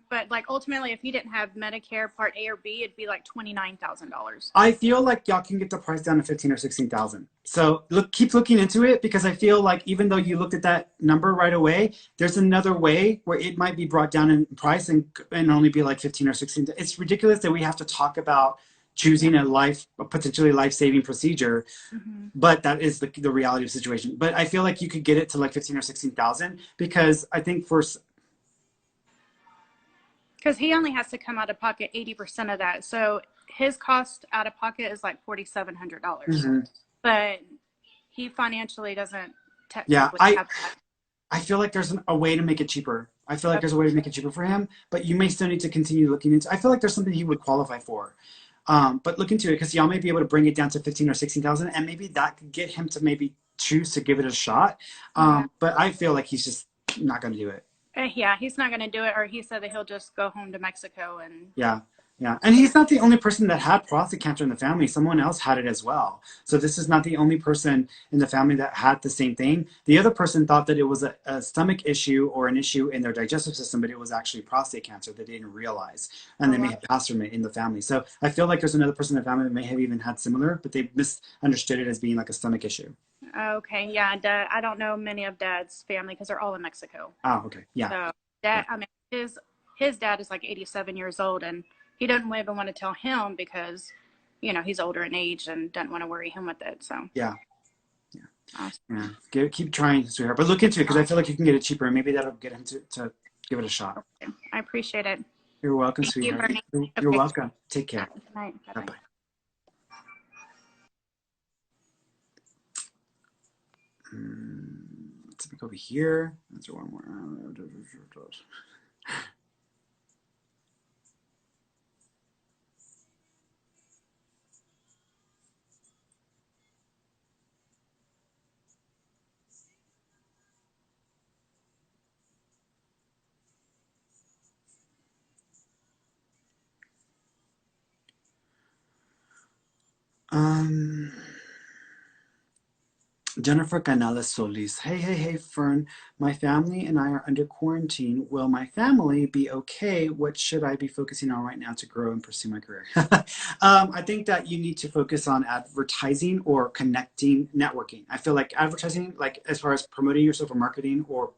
But like ultimately, if he didn't have Medicare Part A or B, it'd be like $29,000. I feel like y'all can get the price down to 15 or 16,000. So keep looking into it, because I feel like even though you looked at that number right away, there's another way where it might be brought down in price and only be like 15 or 16. It's ridiculous that we have to talk about choosing a potentially life-saving procedure, but that is the reality of the situation. But I feel like you could get it to like 15 or 16,000, because I think because he only has to come out of pocket 80% of that. So his cost out of pocket is like $4,700. But he financially doesn't technically have that. I feel like there's a way to make it cheaper. I feel like there's a way to make it cheaper for him, but you may still need to continue looking into. I feel like there's something he would qualify for. But look into it, because y'all may be able to bring it down to 15 or 16,000, and maybe that could get him to maybe choose to give it a shot. But I feel like he's just not going to do it. Yeah, he's not going to do it, or he said that he'll just go home to Mexico and. Yeah. And he's not the only person that had prostate cancer in the family. Someone else had it as well. So this is not the only person in the family that had the same thing. The other person thought that it was a stomach issue or an issue in their digestive system, but it was actually prostate cancer that they didn't realize. And they may have passed from it in the family. So I feel like there's another person in the family that may have even had similar, but they misunderstood it as being like a stomach issue. Okay, yeah. I don't know many of Dad's family because they're all in Mexico. Oh, okay. Yeah. So Dad, I mean, his dad is like 87 years old, and he doesn't even want to tell him because, he's older in age and doesn't want to worry him with it. So awesome. Keep trying, sweetheart, but look into it, because I feel like you can get it cheaper, and maybe that'll get him to give it a shot. Okay. I appreciate it. You're welcome, sweetheart. You're welcome. Take care. Good night. Bye-bye. Let's look over here. Let's do one more. Jennifer Canales Solis. Hey, Fern. My family and I are under quarantine. Will my family be okay? What should I be focusing on right now to grow and pursue my career? I think that you need to focus on advertising or connecting, networking. I feel like advertising, like as far as promoting yourself or marketing or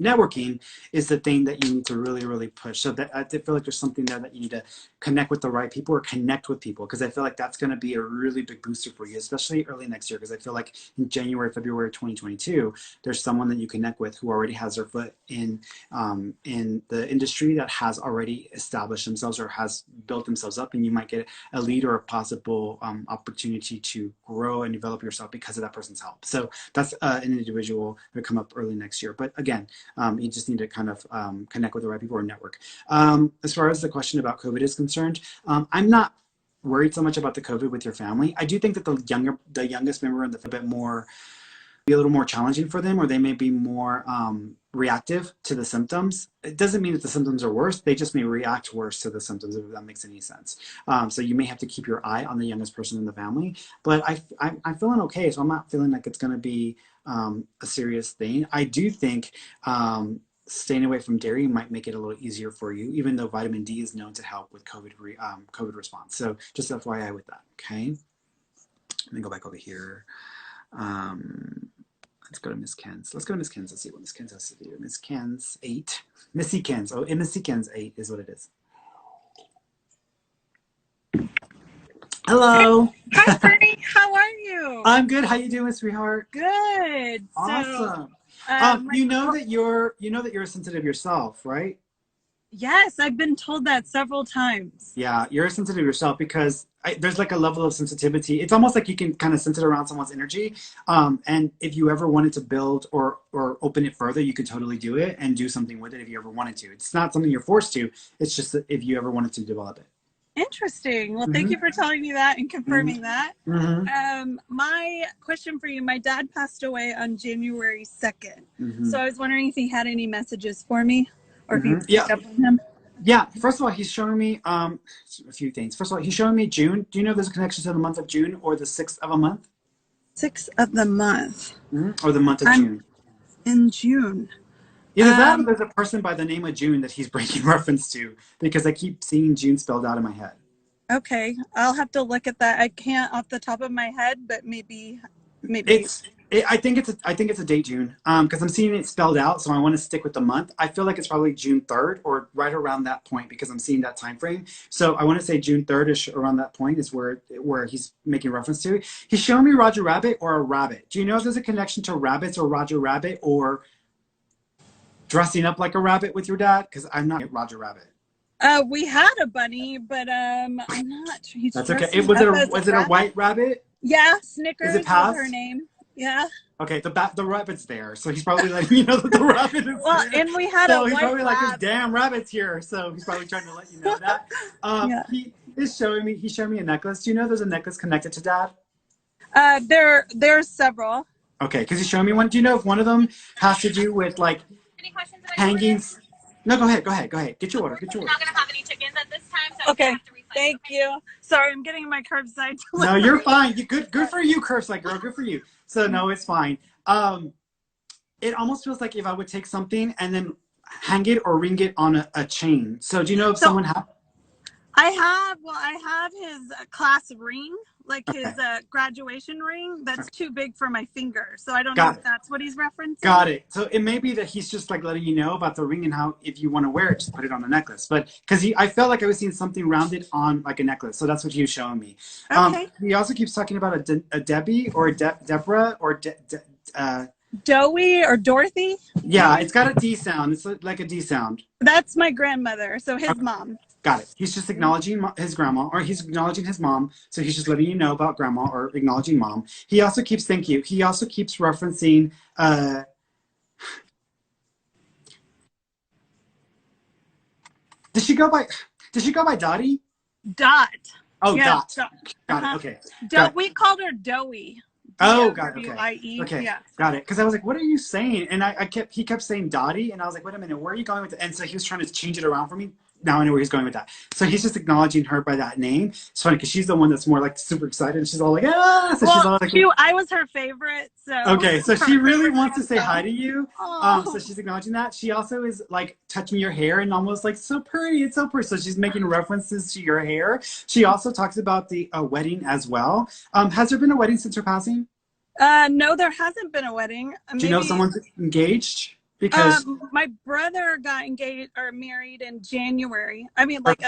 networking, is the thing that you need to really, really push. So that I feel like there's something there that you need to connect with the right people or connect with people, because I feel like that's going to be a really big booster for you, especially early next year. Because I feel like in January, February 2022, there's someone that you connect with who already has their foot in the industry, that has already established themselves or has built themselves up, and you might get a lead or a possible opportunity to grow and develop yourself because of that person's help. So that's an individual that come up early next year. But again, you just need to kind of connect with the right people or network. As far as the question about COVID is concerned, I'm not worried so much about the COVID with your family. I do think that the youngest member and a bit more, be a little more challenging for them, or they may be more reactive to the symptoms. It doesn't mean that the symptoms are worse. They just may react worse to the symptoms, if that makes any sense. So you may have to keep your eye on the youngest person in the family. But I'm feeling okay, so I'm not feeling like it's going to be a serious thing. I do think staying away from dairy might make it a little easier for you, even though vitamin D is known to help with COVID response. So just FYI with that, okay? Let me go back over here. Let's go to Miss Kens. Let's see what Miss Kens has to do. Miss Kens 8. Missy Kens. Oh, Missy Kens 8 is what it is. Hello. Hi, Ferny. How are you? I'm good. How you doing, sweetheart? Good. Awesome. You know that you're sensitive yourself, right? Yes, I've been told that several times. Yeah, you're sensitive yourself because there's like a level of sensitivity. It's almost like you can kind of sense it around someone's energy. And if you ever wanted to build or open it further, you could totally do it and do something with it if you ever wanted to. It's not something you're forced to. It's just that if you ever wanted to develop it. Interesting. Well, thank Mm-hmm. you for telling me that and confirming that. Mm-hmm. My question for you, my dad passed away on January 2nd. Mm-hmm. So I was wondering if he had any messages for me or if you Yeah. picked up on him. Yeah. First of all, he's showing me a few things. First of all, he's showing me June. Do you know if there's a connection to the month of June or the 6th of a month? 6th of the month. Or the month of I'm June? in June. Either that or there's a person by the name of June that he's breaking reference to because I keep seeing June spelled out in my head. Okay, I'll have to look at that. I can't off the top of my head, but maybe. I think it's a date June because I'm seeing it spelled out, so I want to stick with the month. I feel like it's probably June 3rd or right around that point because I'm seeing that time frame. So I want to say June 3rd ish around that point is where he's making reference to. He's showing me Roger Rabbit or a rabbit. Do you know if there's a connection to rabbits or Roger Rabbit or dressing up like a rabbit with your dad? Because I'm not Roger Rabbit. We had a bunny, but I'm not sure. He's That's okay. dressing Was up as it a white rabbit? Yeah, Snickers Is it was past? her name. Yeah. Okay, the rabbit's there, so he's probably letting me know that the rabbit is Well, there. and we had So a he's white probably like, this lab. damn rabbit's here, so he's probably trying to let you know that. Yeah. He's showing me a necklace. Do you know there's a necklace connected to Dad? There's several. Okay, because he's showing me one. Do you know if one of them has to do with like Any questions about hangings? No, go ahead. Get your order. We're not going to have any chickens at this time, so Okay. you have to recycle. Thank you. Sorry, I'm getting my curbside delivery. No, you're fine. You good for you, curbside girl. Good for you. So no, it's fine. It almost feels like if I would take something and then hang it or ring it on a chain. So do you know if someone has? I have his class ring, like his graduation ring. That's too big for my finger, so I don't know if that's what he's referencing. Got it. So it may be that he's just like letting you know about the ring and how if you want to wear it, just put it on the necklace. But because I felt like I was seeing something rounded on like a necklace, so that's what he was showing me. Okay. He also keeps talking about a Debbie or a Deborah or Dowie or Dorothy. Yeah, it's got a D sound. It's like a D sound. That's my grandmother, so his mom. Got it. He's just acknowledging his grandma, or he's acknowledging his mom. So he's just letting you know about grandma or acknowledging mom. He also keeps, thank you. He also keeps referencing, Does she go by Dottie? Dot. Oh, Yeah, Dot. Got it. Okay. We called her Dowie. Oh, got it. Okay. D-O-W-I-E. Okay. Yeah. Got it. Because I was like, what are you saying? And he kept saying Dottie, and I was like, wait a minute, where are you going with it? And so he was trying to change it around for me. Now I know where he's going with that. So he's just acknowledging her by that name. It's funny because she's the one that's more like super excited. And she's all like, ah! So she's all like, I was her favorite. So okay, so she really wants to say hi to you. Oh. So she's acknowledging that. She also is like touching your hair and almost like, so pretty, it's so pretty. So she's making references to your hair. She also talks about the wedding as well. Has there been a wedding since her passing? No, there hasn't been a wedding. Do you know if someone's engaged? Because my brother got engaged or married in January. I mean, like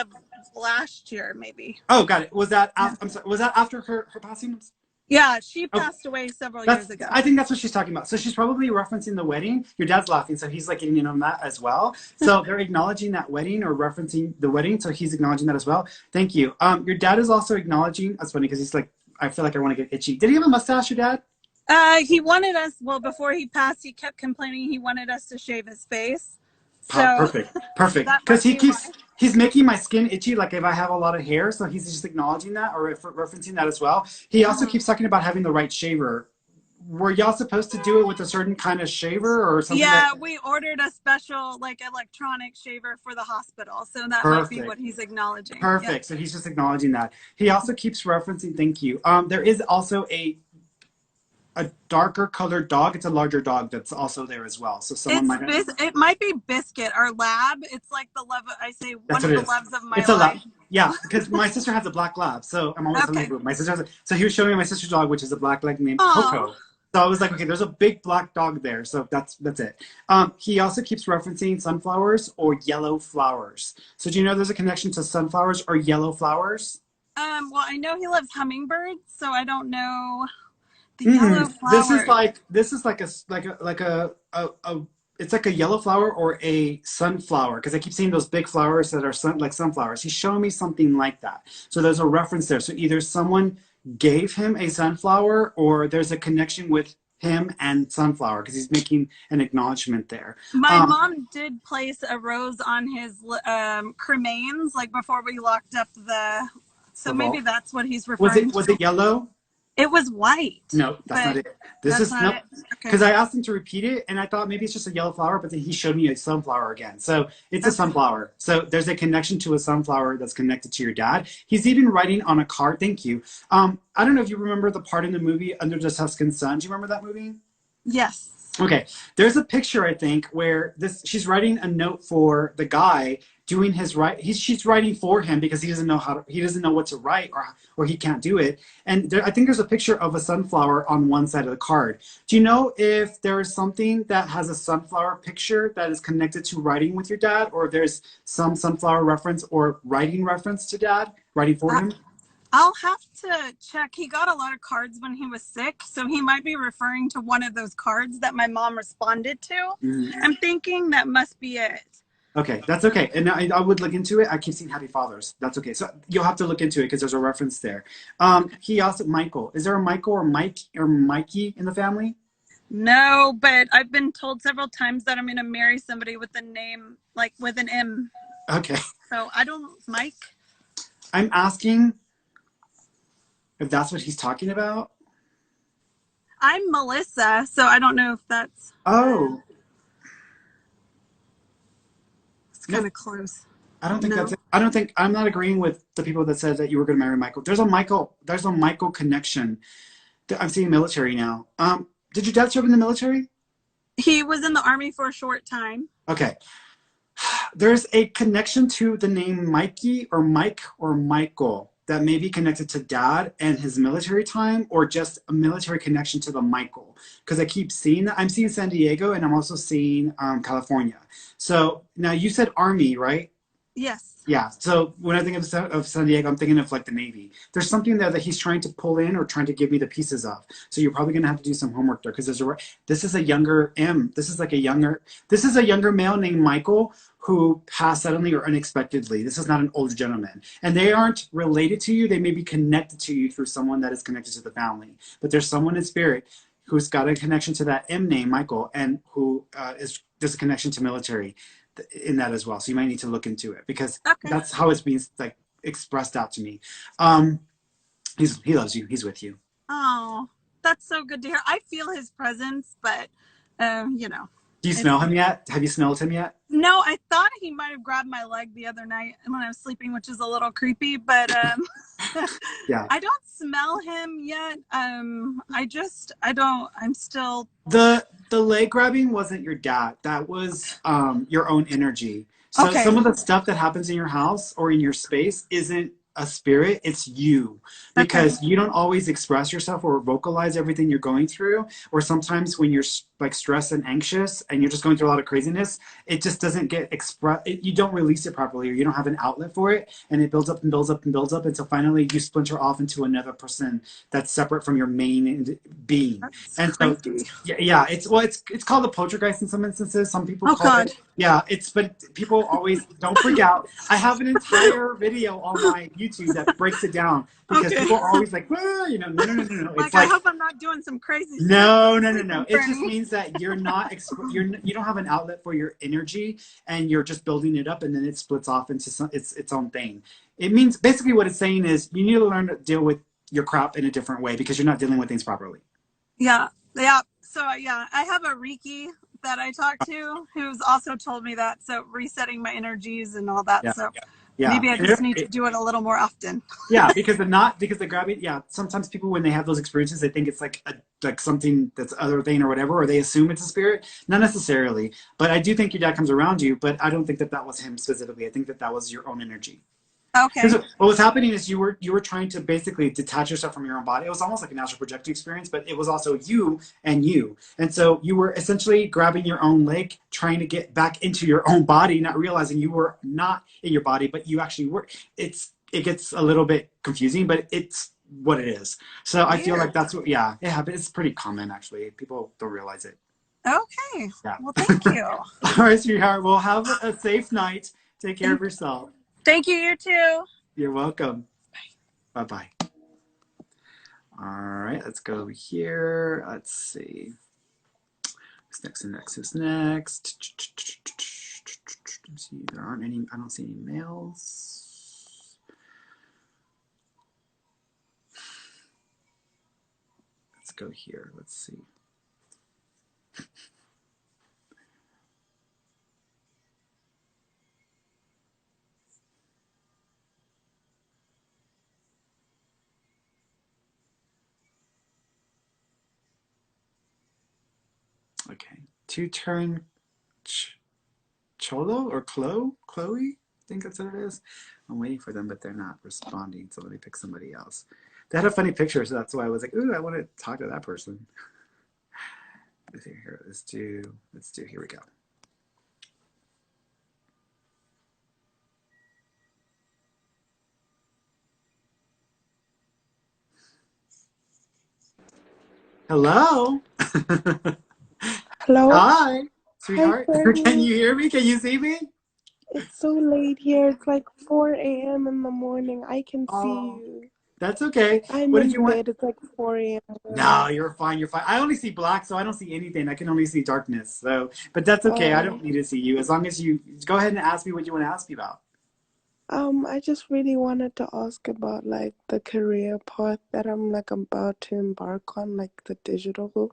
last year, maybe. Oh, got it. Was that I'm sorry, was that after her passing? Yeah, she passed away several years ago. I think that's what she's talking about. So she's probably referencing the wedding. Your dad's laughing, so he's like getting in on that as well. So they're acknowledging that wedding or referencing the wedding. So he's acknowledging that as well. Thank you. Your dad is also acknowledging. That's funny because he's like, I feel like I want to get itchy. Did he have a mustache, your dad? He wanted us, before he passed, he kept complaining he wanted us to shave his face. So Perfect. Because he's making my skin itchy, like if I have a lot of hair, so he's just acknowledging that or referencing that as well. He also keeps talking about having the right shaver. Were y'all supposed to do it with a certain kind of shaver or something? Yeah, we ordered a special, like, electronic shaver for the hospital, so that might be what he's acknowledging. Perfect. Yeah. So he's just acknowledging that. He also keeps referencing, thank you. There is also a darker colored dog. It's a larger dog that's also there as well. So someone it might be Biscuit, our lab. It's like the love. I say one of the loves of my life. Lab. Yeah, because my sister has a black lab, so I'm always in the group. My sister has so he was showing me my sister's dog, which is a black lab named Coco. So I was like, okay, there's a big black dog there, so that's it. He also keeps referencing sunflowers or yellow flowers. So do you know there's a connection to sunflowers or yellow flowers? Well, I know he loves hummingbirds, so I don't know. The yellow flowers. This is like it's like a yellow flower or a sunflower, because I keep seeing those big flowers that are like sunflowers. He's showing me something like that. So there's a reference there. So either someone gave him a sunflower or there's a connection with him and sunflower because he's making an acknowledgement there. My mom did place a rose on his cremains, like before we locked up so maybe that's what he's referring to. Was it yellow? It was white. No, that's not it. This is no, because I asked him to repeat it, and I thought maybe it's just a yellow flower, but then he showed me a sunflower again. So it's a sunflower. So there's a connection to a sunflower that's connected to your dad. He's even writing on a card. Thank you. I don't know if you remember the part in the movie Under the Tuscan Sun. Do you remember that movie? Yes. Okay. There's a picture, I think, where she's writing a note for the guy doing his she's writing for him because he doesn't know what to write or he can't do it. And I think there's a picture of a sunflower on one side of the card. Do you know if there is something that has a sunflower picture that is connected to writing with your dad, or if there's some sunflower reference or writing reference to dad, writing for him? I'll have to check. He got a lot of cards when he was sick, so he might be referring to one of those cards that my mom responded to. Mm-hmm. I'm thinking that must be it. Okay, that's okay. And I would look into it. I keep seeing Happy Fathers. That's okay. So you'll have to look into it because there's a reference there. He asked Michael. Is there a Michael or Mike or Mikey in the family? No, but I've been told several times that I'm going to marry somebody with a name, like with an M. Okay. So Mike? I'm asking if that's what he's talking about. I'm Melissa, so I don't know if that's... Oh. Kind of close. I don't think that's it. I'm not agreeing with the people that said that you were going to marry Michael. There's a Michael connection. I'm seeing military now. Did your dad serve in the military? He was in the Army for a short time. Okay. There's a connection to the name Mikey or Mike or Michael that may be connected to dad and his military time, or just a military connection to the Michael. Because I keep seeing that. I'm seeing San Diego, and I'm also seeing California. So now you said Army, right? Yes. Yeah. So when I think of San Diego, I'm thinking of like the Navy. There's something there that he's trying to pull in or trying to give me the pieces of. So you're probably going to have to do some homework there, because this is a younger M. This is a younger male named Michael who passed suddenly or unexpectedly. This is not an older gentleman. And they aren't related to you. They may be connected to you through someone that is connected to the family. But there's someone in spirit who's got a connection to that M name, Michael, and who there's a connection to military in that as well. So you might need to look into it, because that's how it's being like expressed out to me. He loves you. He's with you. Oh, that's so good to hear. I feel his presence, but Do you smell him yet? Have you smelled him yet? No, I thought he might have grabbed my leg the other night when I was sleeping, which is a little creepy, but yeah. I don't smell him yet. I'm still... The leg grabbing wasn't your dad. That was your own energy. So some of the stuff that happens in your house or in your space isn't a spirit, it's you, because you don't always express yourself or vocalize everything you're going through, or sometimes when you're like stressed and anxious and you're just going through a lot of craziness, it just doesn't get expressed. You don't release it properly, or you don't have an outlet for it, and it builds up and builds up and builds up until finally you splinter off into another person that's separate from your main being. And so it's called a poltergeist in some instances. Some people call it. Yeah, but people always don't freak out. I have an entire video on my YouTube that breaks it down, because people are always like, well, no. It's I hope I'm not doing some crazy stuff. No. It just means that you're not, you don't have an outlet for your energy, and you're just building it up, and then it splits off into its own thing. It means, basically what it's saying is you need to learn to deal with your crap in a different way, because you're not dealing with things properly. Yeah. So I have a Reiki that I talked to who's also told me that. So resetting my energies and all that. Maybe I just need to do it a little more often. Yeah, because the grabbing. Yeah, sometimes people, when they have those experiences, they think it's like something that's other thing or whatever, or they assume it's a spirit. Not necessarily, but I do think your dad comes around you. But I don't think that was him specifically. I think that was your own energy. Okay. What was happening is you were trying to basically detach yourself from your own body. It was almost like an astral projecting experience, but it was also you. And so you were essentially grabbing your own leg, trying to get back into your own body, not realizing you were not in your body, but you actually were. It gets a little bit confusing, but it's what it is. So I feel like that's what, it happens. It's pretty common, actually. People don't realize it. Okay. Yeah. Well, thank you. All right, sweetheart. Well, have a safe night. Take care of yourself. Thank you. You too. You're welcome. Bye-bye. All right, let's go over here. Let's see. Who's next and next is next. Let's see, there aren't any, I don't see any males. Let's go here. Let's see. Okay. Two-turn Cholo or Chloe? I think that's what it is. I'm waiting for them, but they're not responding. So let me pick somebody else. They had a funny picture, so that's why I was like, ooh, I want to talk to that person. Let's see here. Let's do, here we go. Hello. Hello. Hi, Hi, sweetheart. Can Ferny. you hear me? Can you see me? It's so late here. It's like 4 a.m. in the morning. I can see Oh, you. that's okay. I'm What did you in want? bed. It's like 4 a.m. No, you're fine. You're fine. I only see black, so I don't see anything. I can only see darkness. So, but that's okay. I don't Oh, need to see you. As long as you go ahead and ask me what you want to ask me about. I just really wanted to ask about like the career path that I'm like about to embark on, like the digital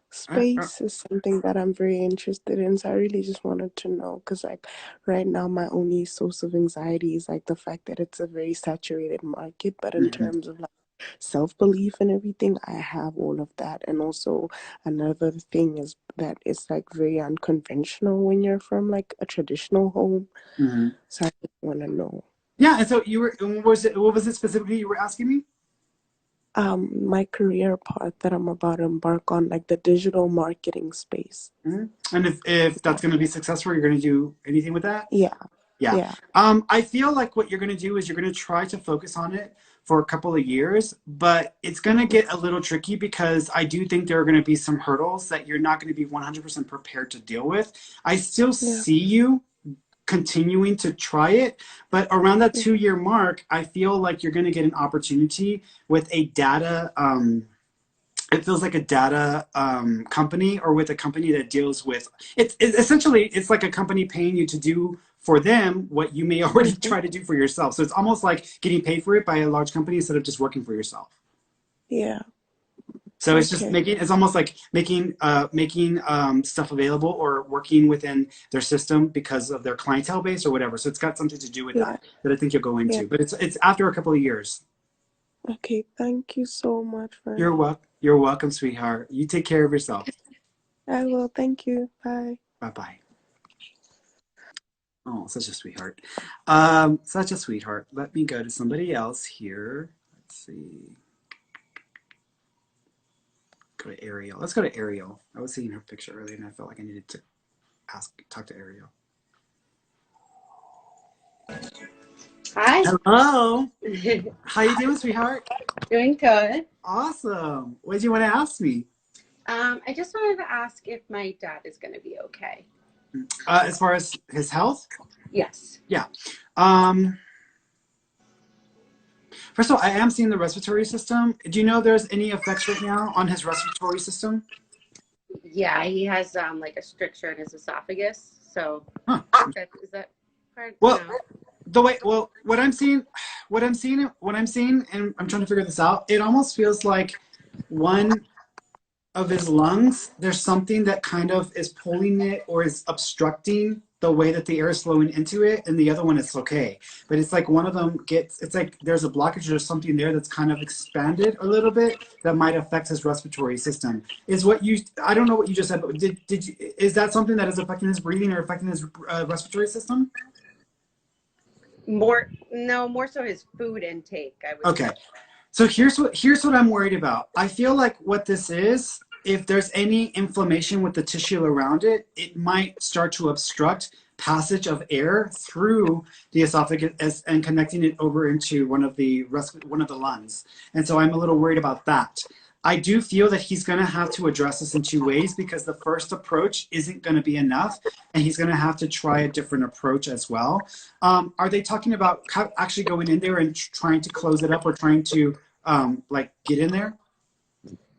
space is something that I'm very interested in. So I really just wanted to know because like right now my only source of anxiety is like the fact that it's a very saturated market. But in Mhm. terms of like self-belief and everything, I have all of that. And also another thing is that it's like very unconventional when you're from like a traditional home. Mhm. So I just want to know Yeah, and so you were, what was it specifically you were asking me? my career path that I'm about to embark on, like the digital marketing space. And if that's going to be successful, you're going to do anything with that? Yeah, Yeah. yeah, I feel like what you're going to do is you're going to try to focus on it for a couple of years, but it's going to get a little tricky because I do think there are going to be some hurdles that you're not going to be 100% prepared to deal with. I still yeah. see you continuing to try it, but around that Yeah. 2 year mark, I feel like you're going to get an opportunity with a data, it feels like a data company or with a company that deals with it's essentially it's like a company paying you to do for them what you may already Mm-hmm. try to do for yourself. So it's almost like getting paid for it by a large company instead of just working for yourself. Yeah. So it's just Okay. making, it's almost like making stuff available or working within their system because of their clientele base or whatever. So it's got something to do with Yeah. that I think you'll go Yeah. into, but it's after a couple of years. Okay. Thank you so much, You're Ferny. welcome. You're welcome, sweetheart. You take care of yourself. I will. Thank you. Bye. Bye bye. Oh, such a sweetheart. Such a sweetheart. Let me go to somebody else here. Let's see. Go to Ariel. Let's go to Ariel. I was seeing her picture earlier and I felt like I needed to talk to Ariel. Hi. Hello. How you doing, sweetheart? Doing good. Awesome. What did you want to ask me? I just wanted to ask if my dad is going to be okay. As far as his health? Yes. Yeah. First of all, I am seeing the respiratory system. Do you know if there's any effects right now on his respiratory system? Yeah, he has like a stricture in his esophagus. So Huh. is that part? Well, No. the way, well, what I'm seeing, and I'm trying to figure this out. It almost feels like one of his lungs, there's something that kind of is pulling it or is obstructing the way that the air is flowing into it, and the other one is okay. But it's like one of them gets, it's like there's a blockage or something there that's kind of expanded a little bit that might affect his respiratory system. Is what you, I don't know what you just said, but is that something that is affecting his breathing or affecting his respiratory system? More so his food intake, I would Okay. say. So here's what I'm worried about. I feel like what this is, if there's any inflammation with the tissue around it, it might start to obstruct passage of air through the esophagus and connecting it over into one of the lungs. And so I'm a little worried about that. I do feel that he's going to have to address this in two ways because the first approach isn't going to be enough, and he's going to have to try a different approach as well. Are they talking about actually going in there and trying to close it up or trying to like get in there?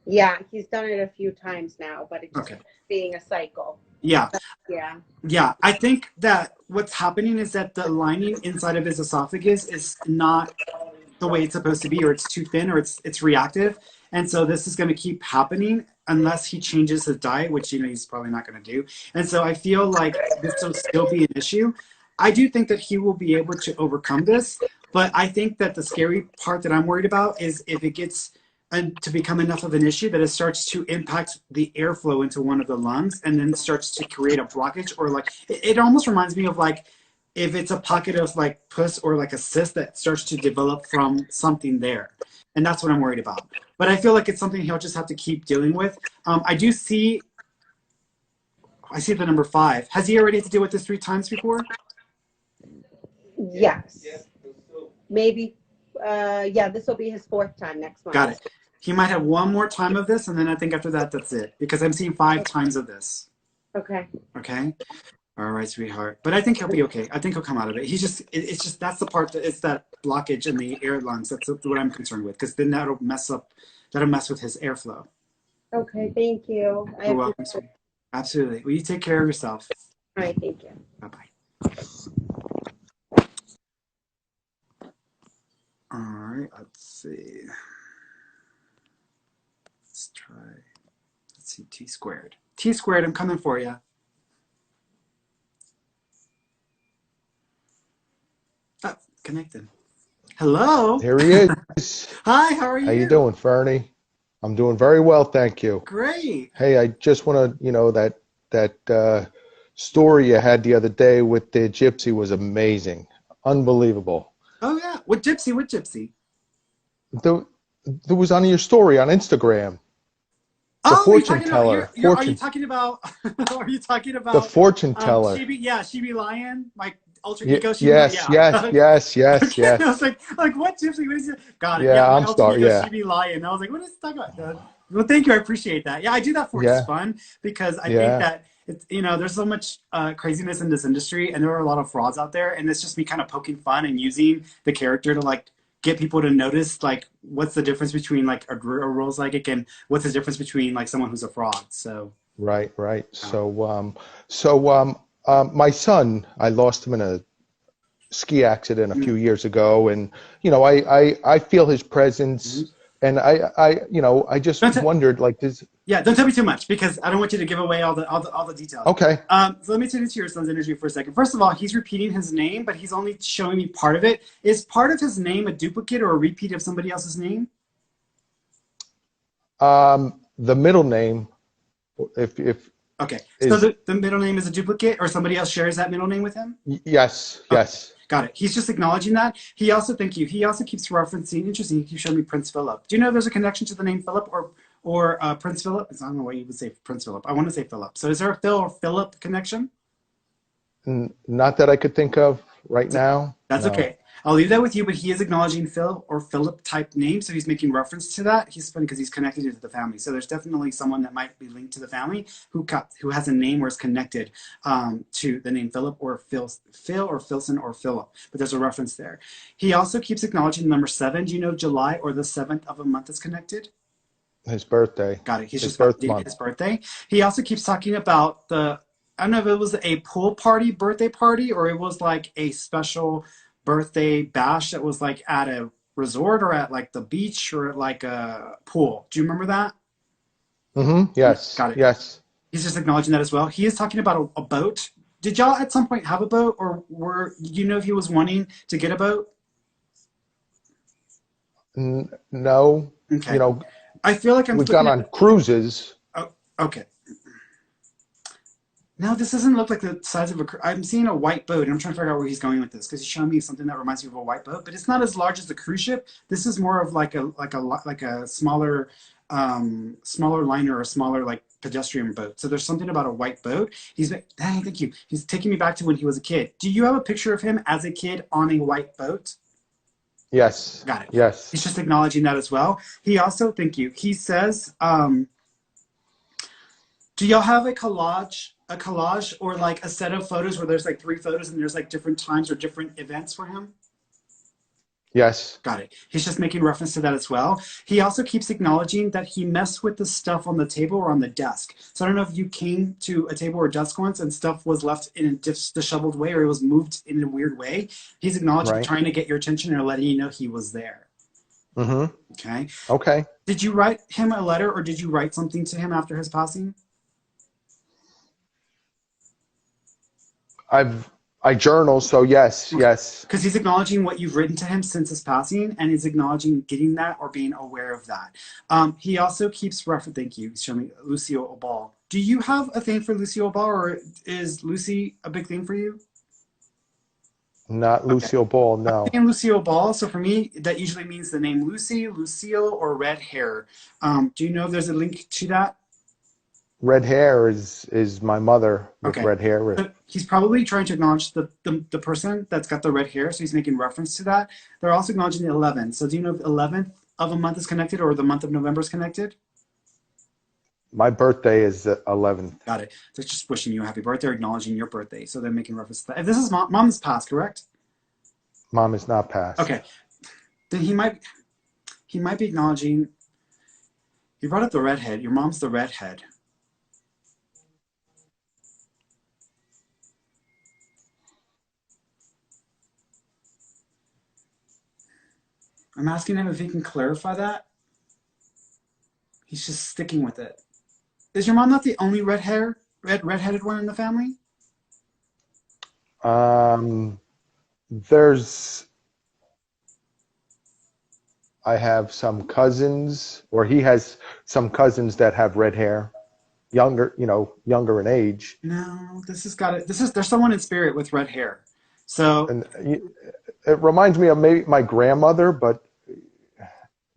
Yeah, he's done it a few times now, but it's just being a cycle. Yeah. Yeah. Yeah. I think that what's happening is that the lining inside of his esophagus is not the way it's supposed to be, or it's too thin, or it's reactive. And so this is going to keep happening unless he changes his diet, which, you know, he's probably not going to do. And so I feel like this will still be an issue. I do think that he will be able to overcome this, but I think that the scary part that I'm worried about is if it gets to become enough of an issue that it starts to impact the airflow into one of the lungs and then starts to create a blockage, or like, it almost reminds me of like, if it's a pocket of like pus or like a cyst that starts to develop from something there. And that's what I'm worried about. But I feel like it's something he'll just have to keep dealing with. I see the number 5. Has he already had to deal with this 3 times before? Yes. Maybe. Yeah, this will be his 4th time next month. Got it. He might have one more time of this, and then I think after that, that's it. Because I'm seeing 5 times of this. Okay. Okay? All right, sweetheart. But I think he'll be okay. I think he'll come out of it. He's just, it's just, that's the part that it's that blockage in the air lungs. That's what I'm concerned with, because then that'll mess with his airflow. Okay, thank you. You're welcome, sweetie. Absolutely. Well, you take care of yourself. All right, thank you. Bye-bye. All right, let's see. Let's try, let's see, T squared. T squared, I'm coming for you. Oh, connected. Hello. Here he is. Hi, how are you? How you doing, Ferny? I'm doing very well, thank you. Great. Hey, I just want to, you know, that story you had the other day with the gypsy was amazing. Unbelievable. Oh, yeah. What gypsy? What gypsy? There was on your story on Instagram. The fortune teller. Are you talking about? Are you talking about the fortune teller? She be lying, like alter ego. Yes. I was like what gypsy? What is it? Got it. Yeah, I'm sorry. Yeah, she be lying. I was like, what is he talking about? Well, thank you. I appreciate that. Yeah, I do that for it's fun because I think that it's, you know, there's so much craziness in this industry, and there are a lot of frauds out there, and it's just me kind of poking fun and using the character to like get people to notice like what's the difference between like a real psychic and what's the difference between like someone who's a fraud. So right. So my son, I lost him in a ski accident a few years ago, and you know, I feel his presence, and I just wondered, like, this. Yeah, don't tell me too much because I don't want you to give away all the details. Okay. So let me turn into your son's energy for a second. First of all, he's repeating his name, but he's only showing me part of it. Is part of his name a duplicate or a repeat of somebody else's name? The middle name, if okay, so the middle name is a duplicate, or somebody else shares that middle name with him? Yes. Okay. Yes. Got it. He's just acknowledging that. He also, thank you. He also keeps referencing, interesting, he showed me Prince Philip. Do you know there's a connection to the name Philip or Prince Philip? I don't know why you would say Prince Philip. I want to say Philip. So is there a Phil or Philip connection? Not that I could think of right now. That's okay. I'll leave that with you, but he is acknowledging Phil or Philip type name, so he's making reference to that. He's funny because he's connected to the family. So there's definitely someone that might be linked to the family who has a name or is connected to the name Philip or Phil or Philson or Philip, but there's a reference there. He also keeps acknowledging number 7. Do you know July or the 7th of a month is connected? His birthday. Got it. He's his just his birthday. He also keeps talking about I don't know if it was a pool party, birthday party, or it was like a special birthday bash that was like at a resort or at like the beach or at like a pool. Do you remember that? Yes. Got it. Yes. He's just acknowledging that as well. He is talking about a boat. Did y'all at some point have a boat, or do you know if he was wanting to get a boat? No. Okay. You know, I feel like we've gone on cruises. Oh, okay. No, this doesn't look like the size of I'm seeing a white boat, and I'm trying to figure out where he's going with this because he's showing me something that reminds me of a white boat, but it's not as large as the cruise ship. This is more of like a smaller liner or smaller like pedestrian boat. So there's something about a white boat. Thank you. He's taking me back to when he was a kid. Do you have a picture of him as a kid on a white boat? Yes. Got it. Yes. He's just acknowledging that as well. He also, thank you. He says, do y'all have a collage or like a set of photos where there's like 3 photos and there's like different times or different events for him? Yes. Got it. He's just making reference to that as well. He also keeps acknowledging that he messed with the stuff on the table or on the desk. So I don't know if you came to a table or desk once and stuff was left in a disheveled way or it was moved in a weird way. He's acknowledging, Right. trying to get your attention or letting you know he was there. Mm-hmm. Okay. Okay. Did you write him a letter or did you write something to him after his passing? I journal, so yes, yes. Because he's acknowledging what you've written to him since his passing, and he's acknowledging getting that or being aware of that. He also keeps referencing, thank you, he's showing me Lucio Obal. Do you have a thing for Lucio Obal, or is Lucy a big thing for you? Not Lucille Ball, no. I'm Lucio Ball, so for me, that usually means the name Lucy, Lucille, or red hair. Do you know if there's a link to that? Red hair is my mother with Okay. red hair. So he's probably trying to acknowledge the person that's got the red hair, so he's making reference to that. They're also acknowledging the 11th. So do you know if the 11th of a month is connected or the month of November is connected? My birthday is the 11th. Got it. They're just wishing you a happy birthday or acknowledging your birthday. So they're making reference to that. If this is mom's passed, correct? Mom is not passed. Okay. Then he might be acknowledging, you brought up the redhead. Your mom's the redhead. I'm asking him if he can clarify that. He's just sticking with it. Is your mom not the only redheaded one in the family? I have some cousins, or he has some cousins that have red hair, younger in age. No, there's someone in spirit with red hair. So, And it reminds me of maybe my grandmother, but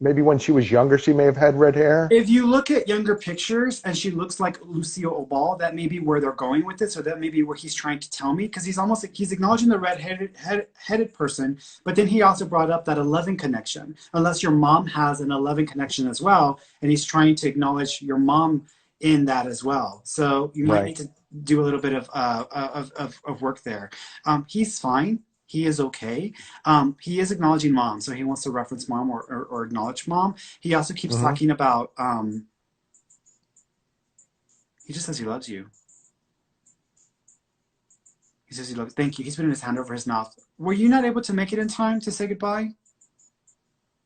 maybe when she was younger, she may have had red hair. if you look at younger pictures and she looks like Lucio Obal, that may be where they're going with this, or that may be what he's trying to tell me, because he's acknowledging the red-headed person, but then he also brought up that 11 connection. Unless your mom has an 11 connection as well, and he's trying to acknowledge your mom in that as well. So you might need to do a little bit of work there. He's fine. He is okay. He is acknowledging mom, so he wants to reference mom or acknowledge mom. He also keeps talking about, he just says he loves you. He says he loves, thank you. He's putting his hand over his mouth. Were you not able to make it in time to say goodbye?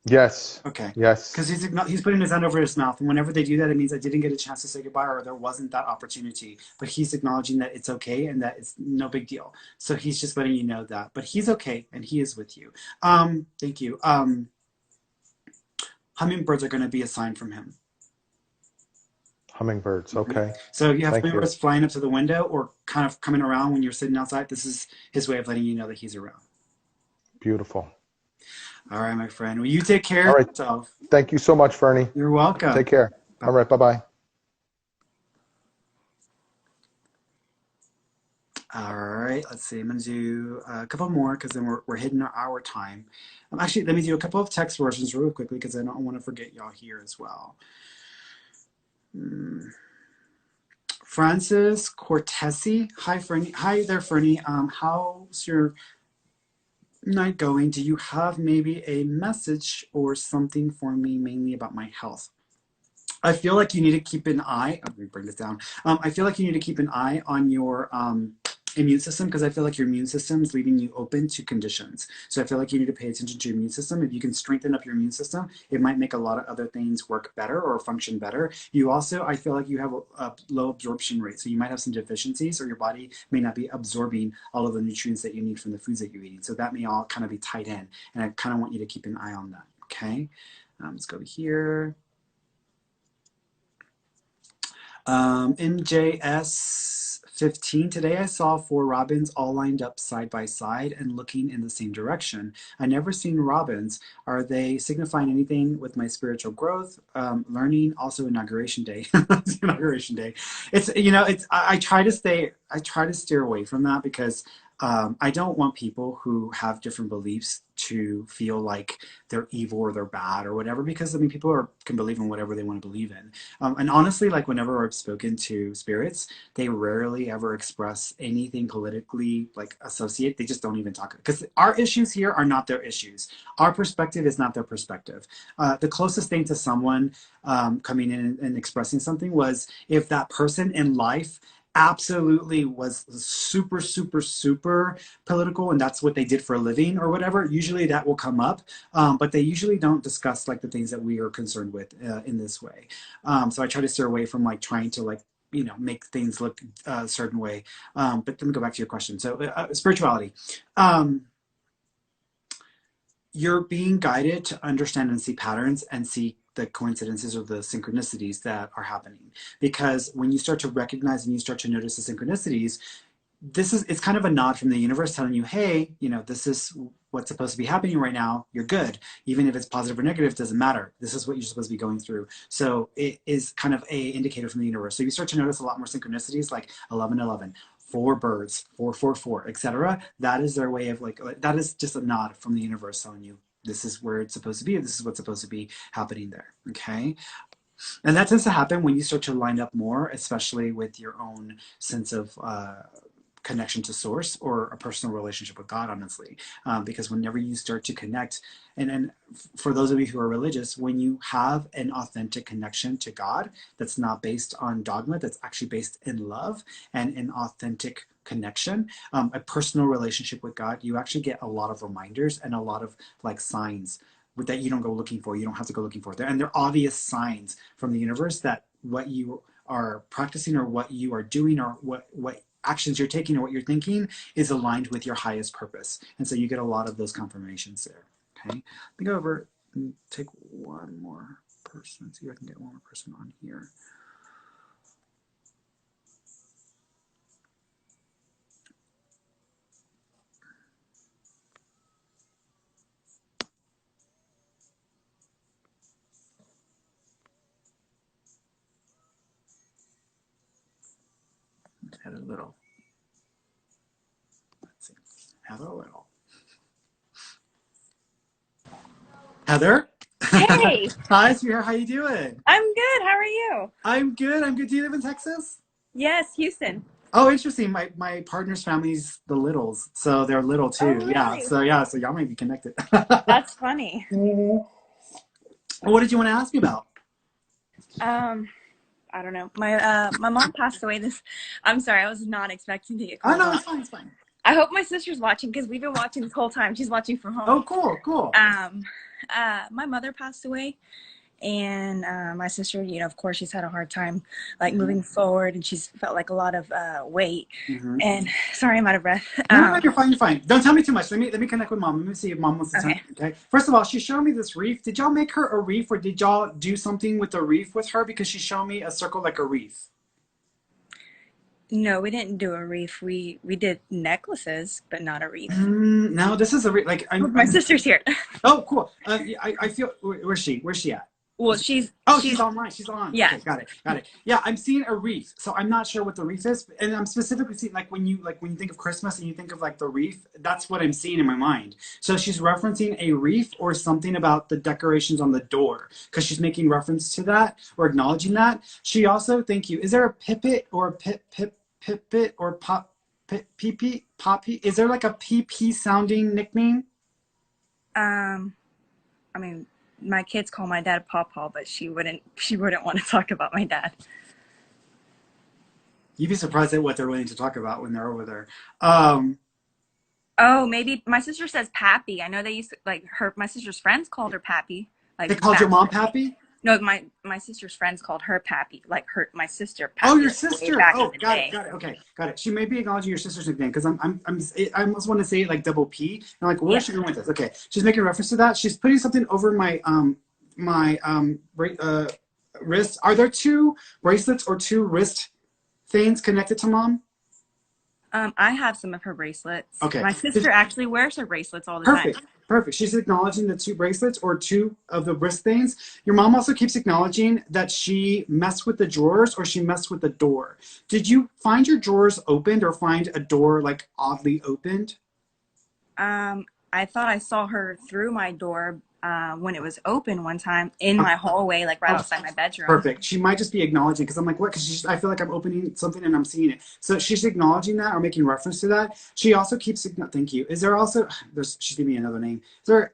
Yes. Okay. Yes. Because he's putting his hand over his mouth, and whenever they do that, it means I didn't get a chance to say goodbye, or there wasn't that opportunity. But he's acknowledging that it's okay and that it's no big deal. So he's just letting you know that. But he's okay, and he is with you. Thank you. Hummingbirds are going to be a sign from him. Hummingbirds. Okay. So you have hummingbirds flying up to the window or kind of coming around when you're sitting outside. This is his way of letting you know that he's around. Beautiful. All right, my friend. Well, you take care of yourself. Thank you so much, Ferny. You're welcome. Take care. Bye. All right. Bye-bye. All right. Let's see. I'm going to do a couple more because then we're hitting our time. Actually, let me do a couple of text versions real quickly because I don't want to forget y'all here as well. Francis Cortesi. Hi, Ferny. Hi there, Ferny. How's your night going? Do you have maybe a message or something for me, mainly about my health? I feel like you need to keep an eye. Let me bring this down. I feel like you need to keep an eye on your immune system, because I feel like your immune system is leaving you open to conditions. So I feel like you need to pay attention to your immune system. If you can strengthen up your immune system, it might make a lot of other things work better or function better. You also, I feel like you have a low absorption rate. So you might have some deficiencies, or your body may not be absorbing all of the nutrients that you need from the foods that you're eating. So that may all kind of be tied in. And I kind of want you to keep an eye on that. Okay. Let's go over here. MJS 15, today I saw 4 robins all lined up side by side and looking in the same direction. I never seen robins. Are they signifying anything with my spiritual growth, learning? Also inauguration day. Inauguration day. It's, you know, it's, I try to steer away from that, because I don't want people who have different beliefs to feel like they're evil or they're bad or whatever, because I mean, can believe in whatever they want to believe in. And honestly, like whenever I've spoken to spirits, they rarely ever express anything politically like associate. They just don't even talk, because our issues here are not their issues. Our perspective is not their perspective. The closest thing to someone coming in and expressing something was if that person in life absolutely was super, super, super political and that's what they did for a living or whatever. Usually that will come up, but they usually don't discuss like the things that we are concerned with in this way. So I try to steer away from like trying to like, make things look a certain way. But let me go back to your question. So spirituality. You're being guided to understand and see patterns and see the coincidences or the synchronicities that are happening. Because when you start to recognize and you start to notice the synchronicities, it's kind of a nod from the universe telling you, hey, this is what's supposed to be happening right now. You're good. Even if it's positive or negative, it doesn't matter. This is what you're supposed to be going through. So it is kind of a indicator from the universe. So you start to notice a lot more synchronicities like 1111, four birds, 444, etc. That is their way of like, that is just a nod from the universe telling you this is where it's supposed to be. This is what's supposed to be happening there. Okay. And that tends to happen when you start to line up more, especially with your own sense of connection to source or a personal relationship with God, honestly. Because whenever you start to connect, and for those of you who are religious, when you have an authentic connection to God that's not based on dogma, that's actually based in love and an authentic connection, a personal relationship with God, you actually get a lot of reminders and a lot of like signs that you don't go looking for. You don't have to go looking for. And they're obvious signs from the universe that what you are practicing or what you are doing or what actions you're taking or what you're thinking is aligned with your highest purpose. And so you get a lot of those confirmations there. Okay. Let me go over and take one more person. See if I can get one more person on here. Add a little. Let's see. Add a little. Heather? Hey! Hi, sweetheart. How you doing? I'm good. How are you? I'm good. I'm good. Do you live in Texas? Yes, Houston. Oh, interesting. My partner's family's the Littles, so they're little Oh, too. really? So y'all might be connected. That's funny. What did you want to ask me about? I don't know. My mom passed away I'm sorry, I was not expecting to get Oh called no, on. it's fine. It's fine. I hope my sister's watching because we've been watching this whole time. She's watching from home. Oh, cool. My mother passed away. And my sister, of course, she's had a hard time like moving forward, and she's felt like a lot of weight. And sorry, I'm out of breath. No, you're fine. You're fine. Don't tell me too much. Let me connect with mom. Let me see if mom wants to Okay. Okay. First of all, she's showing me this wreath. Did y'all make her a wreath, or did y'all do something with the wreath with her? Because she's showing me a circle like a wreath. No, we didn't do a wreath. We did necklaces, but not a wreath. No, this is a wreath. Like my sister's here. Oh, cool. I feel. Where's she? Where's she at? Well, she's online. She's on. Yeah. Okay, got it. Yeah, I'm seeing a wreath. So I'm not sure what the wreath is, and I'm specifically seeing like when you think of Christmas and you think of like the wreath, that's what I'm seeing in my mind. So she's referencing a wreath or something about the decorations on the door because she's making reference to that or acknowledging that. She also, thank you. Is there a pipit or a pipit or poppy? Is there like a PP sounding nickname? I mean, my kids call my dad Pawpaw, but she wouldn't want to talk about my dad. You'd be surprised at what they're willing to talk about when they're over there. Oh, maybe my sister says Pappy. I know they used to my sister's friends called her Pappy. Like they called your mom Pappy? No, my sister's friends called her Pappy. Like my sister Pappy. Oh, your sister. Oh, got it. Okay, got it. She may be acknowledging your sister's nickname because I almost want to say it like double P. I'm like, where's she going with this? Okay, she's making reference to that. She's putting something over my wrist. Are there two bracelets or two wrist things connected to mom? I have some of her bracelets. Okay. My sister actually wears her bracelets all the time. Perfect. She's acknowledging the 2 bracelets or 2 of the wrist things. Your mom also keeps acknowledging that she messed with the drawers or she messed with the door. Did you find your drawers opened or find a door like oddly opened? I thought I saw her through my door when it was open one time in my hallway, like right outside my bedroom. Perfect. She might just be agnowledging because I'm like, what? Because I feel like I'm opening something and I'm seeing it. So she's acknowledging that or making reference to that. She also keeps, thank you. Is there also, she's giving me another name. Is there,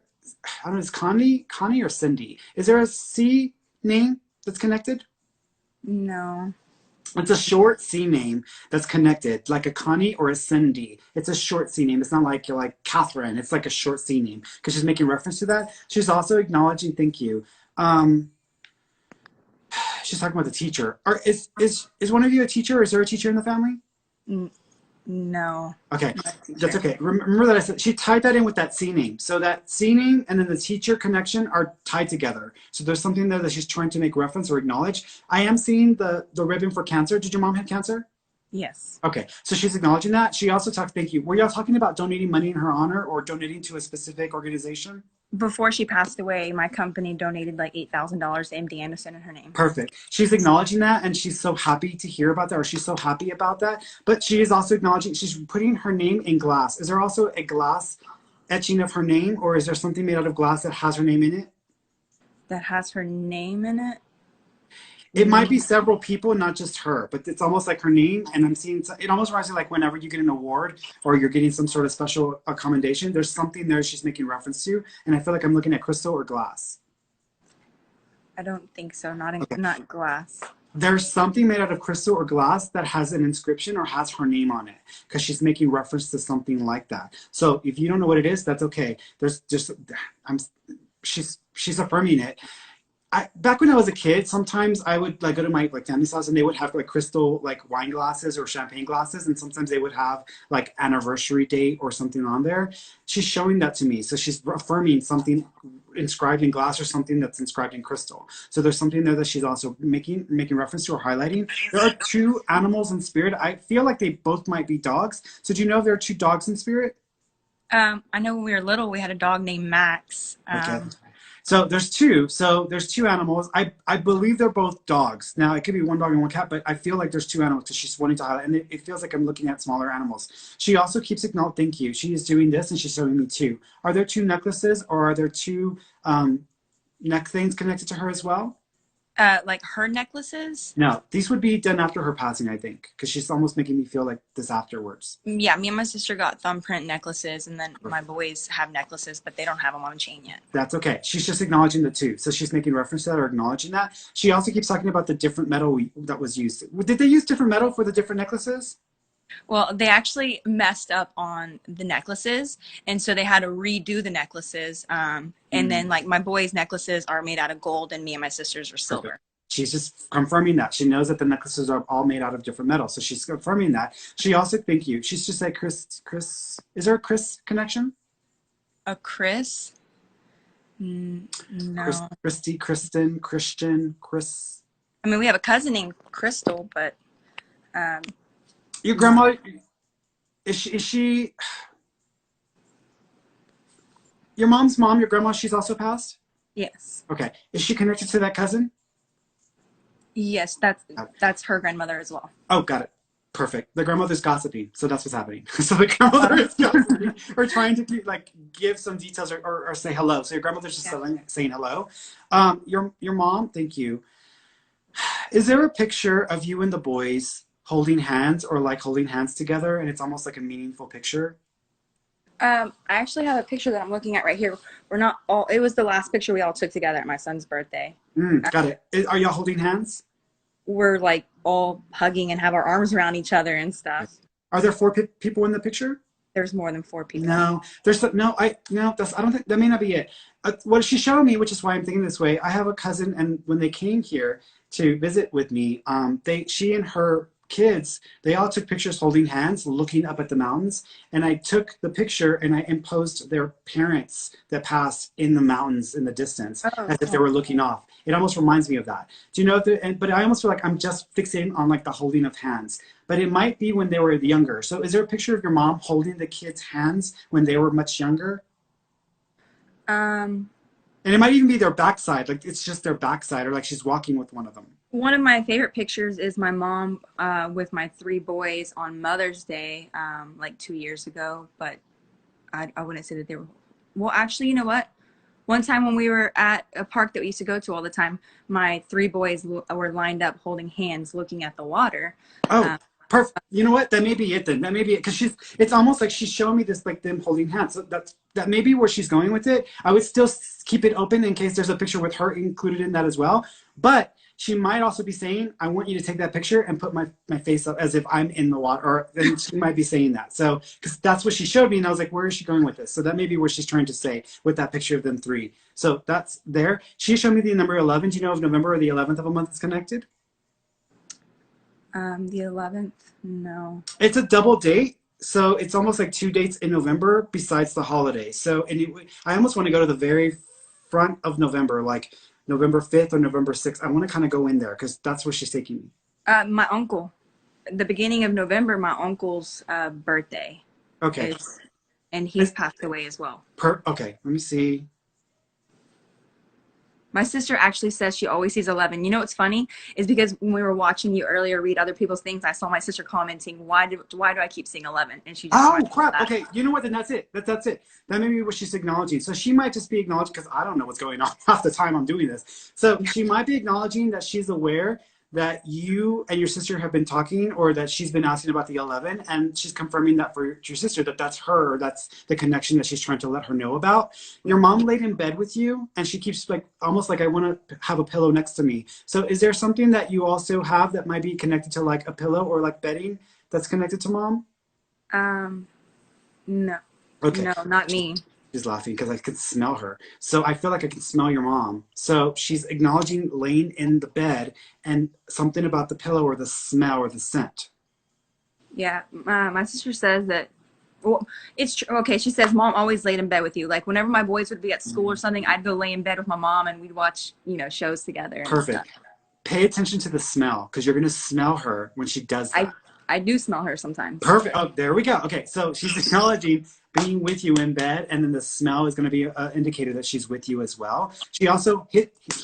I don't know, is Connie or Cindy? Is there a C name that's connected? No. It's a short C name that's connected, like a Connie or a Cindy. It's a short C name. It's not like you're like Catherine. It's like a short C name because she's making reference to that. She's also acknowledging, thank you. She's talking about the teacher. Is one of you a teacher? Or is there a teacher in the family? No. Okay, that's okay. Remember that I said she tied that in with that C name. So that C name and then the teacher connection are tied together. So there's something there that she's trying to make reference or acknowledge. I am seeing the ribbon for cancer. Did your mom have cancer? Yes. Okay, so she's acknowledging that. She also talked, thank you. Were y'all talking about donating money in her honor or donating to a specific organization? Before she passed away, my company donated like $8,000 to MD Anderson in her name. Perfect. She's acknowledging that, and she's so happy to hear about that, or she's so happy about that. But she is also acknowledging she's putting her name in glass. Is there also a glass etching of her name, or is there something made out of glass that has her name in it? That has her name in it? It might be several people, not just her, but it's almost like her name. And I'm seeing it almost reminds me like whenever you get an award or you're getting some sort of special commendation, there's something there she's making reference to. And I feel like I'm looking at crystal or glass. I don't think so. Not glass. There's something made out of crystal or glass that has an inscription or has her name on it because she's making reference to something like that. So if you don't know what it is, that's okay. There's just, she's affirming it. Back when I was a kid, sometimes I would like go to my like family's house and they would have like crystal like wine glasses or champagne glasses, and sometimes they would have like anniversary date or something on there. She's showing that to me, so she's affirming something inscribed in glass or something that's inscribed in crystal. So there's something there that she's also making reference to or highlighting. There are 2 animals in spirit. I feel like they both might be dogs. So do you know if there are 2 dogs in spirit? I know when we were little, we had a dog named Max. Okay. So there's 2. So there's 2 animals. I believe they're both dogs. Now it could be 1 dog and 1 cat, but I feel like there's 2 animals because she's wanting to highlight, and it feels like I'm looking at smaller animals. She also keeps acknowledging, thank you. She is doing this and she's showing me 2. Are there 2 necklaces or are there 2 neck things connected to her as well? Like her necklaces? No, these would be done after her passing, I think, because she's almost making me feel like this afterwards. Yeah, me and my sister got thumbprint necklaces, and then my boys have necklaces, but they don't have them on a chain yet. That's okay. She's just acknowledging the 2. So she's making reference to that or acknowledging that. She also keeps talking about the different metal that was used. Did they use different metal for the different necklaces? Well, they actually messed up on the necklaces, and so they had to redo the necklaces. And then, like, my boys' necklaces are made out of gold, and me and my sisters are silver. Okay. She's just confirming that. She knows that the necklaces are all made out of different metals, so she's confirming that. She also, thank you. She's just like, Chris, is there a Chris connection? A Chris? No. Christy, Kristen, Christian, Chris. I mean, we have a cousin named Crystal, but... Your grandma, is she, your mom's mom, your grandma, she's also passed? Yes. Okay. Is she connected to that cousin? Yes, that's her grandmother as well. Oh, got it. Perfect. The grandmother's gossiping, so that's what's happening. So the grandmother is gossiping or trying to like give some details or say hello. So your grandmother's just saying hello. Your mom, thank you. Is there a picture of you and the boys holding hands or like holding hands together, and it's almost like a meaningful picture? I actually have a picture that I'm looking at right here. It was the last picture we all took together at my son's birthday. Got it. Are y'all holding hands? We're like all hugging and have our arms around each other and stuff. Are there 4 people in the picture? There's more than 4 people. No, I don't think that may not be it. What she's showing me, which is why I'm thinking this way, I have a cousin, and when they came here to visit with me, she and her kids, they all took pictures holding hands, looking up at the mountains. And I took the picture and I imposed their parents that passed in the mountains in the distance, as if they were looking off. It almost reminds me of that. Do you know? But I almost feel like I'm just fixating on like the holding of hands. But it might be when they were younger. So is there a picture of your mom holding the kids' hands when they were much younger? And it might even be their backside, like it's just their backside, or like she's walking with one of them. One of my favorite pictures is my mom with my 3 boys on Mother's Day, like 2 years ago. But I wouldn't say that they were. Well, actually, you know what? One time when we were at a park that we used to go to all the time, my 3 boys were lined up holding hands, looking at the water. Oh, perfect. You know what? That may be it then. That may be it, because it's almost like she's showing me this, like them holding hands. So that may be where she's going with it. I would still keep it open in case there's a picture with her included in that as well. But she might also be saying, I want you to take that picture and put my face up as if I'm in the water. Or then she might be saying that. So, because that's what she showed me. And I was like, where is she going with this? So that may be what she's trying to say with that picture of them 3. So that's there. She showed me the number 11. Do you know if November or the 11th of a month is connected? The 11th? No. It's a double date. So it's almost like 2 dates in November besides the holiday. So, I almost want to go to the very front of November, like November 5th or November 6th. I want to kind of go in there because that's where she's taking me. My uncle. The beginning of November, my uncle's birthday. Okay. And he's passed away as well. Okay, let me see. My sister actually says she always sees 11. You know what's funny is because when we were watching you earlier read other people's things, I saw my sister commenting, why do I keep seeing 11? And she just crap. That. Okay, you know what? Then that's it. That's it. That may be what she's acknowledging. So she might just be acknowledging, because I don't know what's going on half the time I'm doing this. So she might be acknowledging that she's aware that you and your sister have been talking, or that she's been asking about the 11, and she's confirming that for your sister, that that's her, that's the connection that she's trying to let her know about. Your mom laid in bed with you, and she keeps like almost like, I want to have a pillow next to me. So is there something that you also have that might be connected to like a pillow or like bedding that's connected to mom? No. Okay. No, not me. She's laughing because I could smell her. So I feel like I can smell your mom. So she's acknowledging laying in the bed and something about the pillow or the smell or the scent. Yeah, my sister says that, well, it's true. Okay, she says mom always laid in bed with you. Like whenever my boys would be at school or something, I'd go lay in bed with my mom and we'd watch, shows together. Perfect. Pay attention to the smell, because you're going to smell her when she does that. I do smell her sometimes. Perfect. Oh, there we go. Okay, so she's acknowledging being with you in bed, and then the smell is going to be an indicator that she's with you as well. She also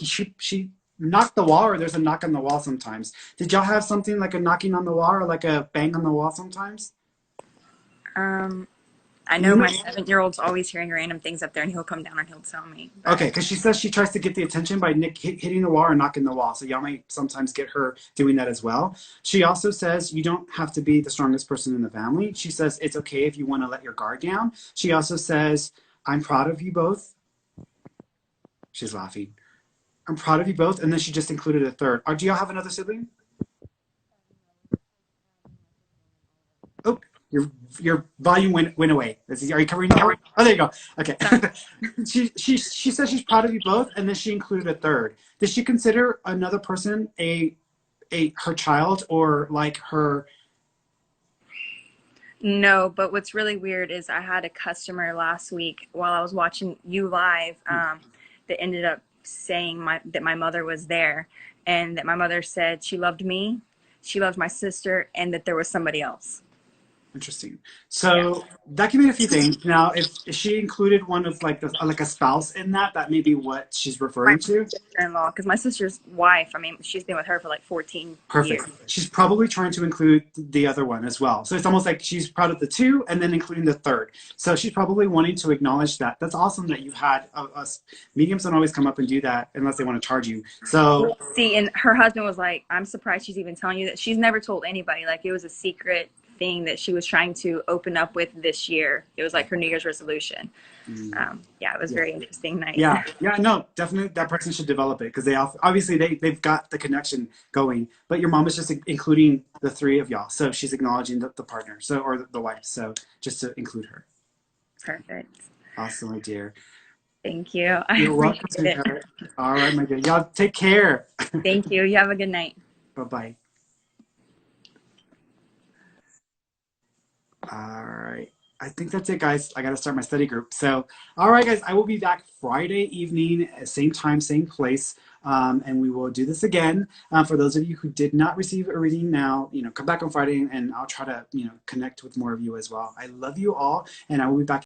she knocked the wall, or there's a knock on the wall sometimes. Did y'all have something like a knocking on the wall or like a bang on the wall sometimes? I know my 7-year-old's always hearing random things up there, and he'll come down and he'll tell me. But... Okay, because she says she tries to get the attention by hitting the wall or knocking the wall. So y'all may sometimes get her doing that as well. She also says you don't have to be the strongest person in the family. She says it's okay if you want to let your guard down. She also says, I'm proud of you both. She's laughing. I'm proud of you both. And then she just included a third. Do y'all have another sibling? Oh. Your volume went away. Are you covering the word? Oh, there you go. Okay. she says she's proud of you both, and then she included a third. Does she consider another person her child, or like her? No, but what's really weird is I had a customer last week while I was watching you live that ended up saying that my mother was there, and that my mother said she loved me, she loved my sister, and that there was somebody else. Interesting. So that can mean a few things. Now, if she included one of like a spouse in that may be what she's referring to. My sister-in-law, because my sister's wife, I mean, she's been with her for like 14 Perfect. years. She's probably trying to include the other one as well. So it's almost like she's proud of the 2 and then including the third. So she's probably wanting to acknowledge that. That's awesome that you've had us. Mediums don't always come up and do that unless they want to charge you. So see, and her husband was like, I'm surprised she's even telling you that. She's never told anybody. Like it was a secret thing that she was trying to open up with this year. It was like her New Year's resolution. It was very interesting night. No, definitely that person should develop it, because they've got the connection going, but your mom is just including the 3 of y'all, so she's acknowledging the partner, or the wife, so just to include her. Perfect. Awesome, my dear. Thank you. You're welcome. All right, my dear. Y'all take care. Thank you. You have a good night. Bye-bye. All right. I think that's it, guys. I got to start my study group. So, all right, guys, I will be back Friday evening, same time, same place. And we will do this again. For those of you who did not receive a reading now, come back on Friday and I'll try to, connect with more of you as well. I love you all, and I will be back.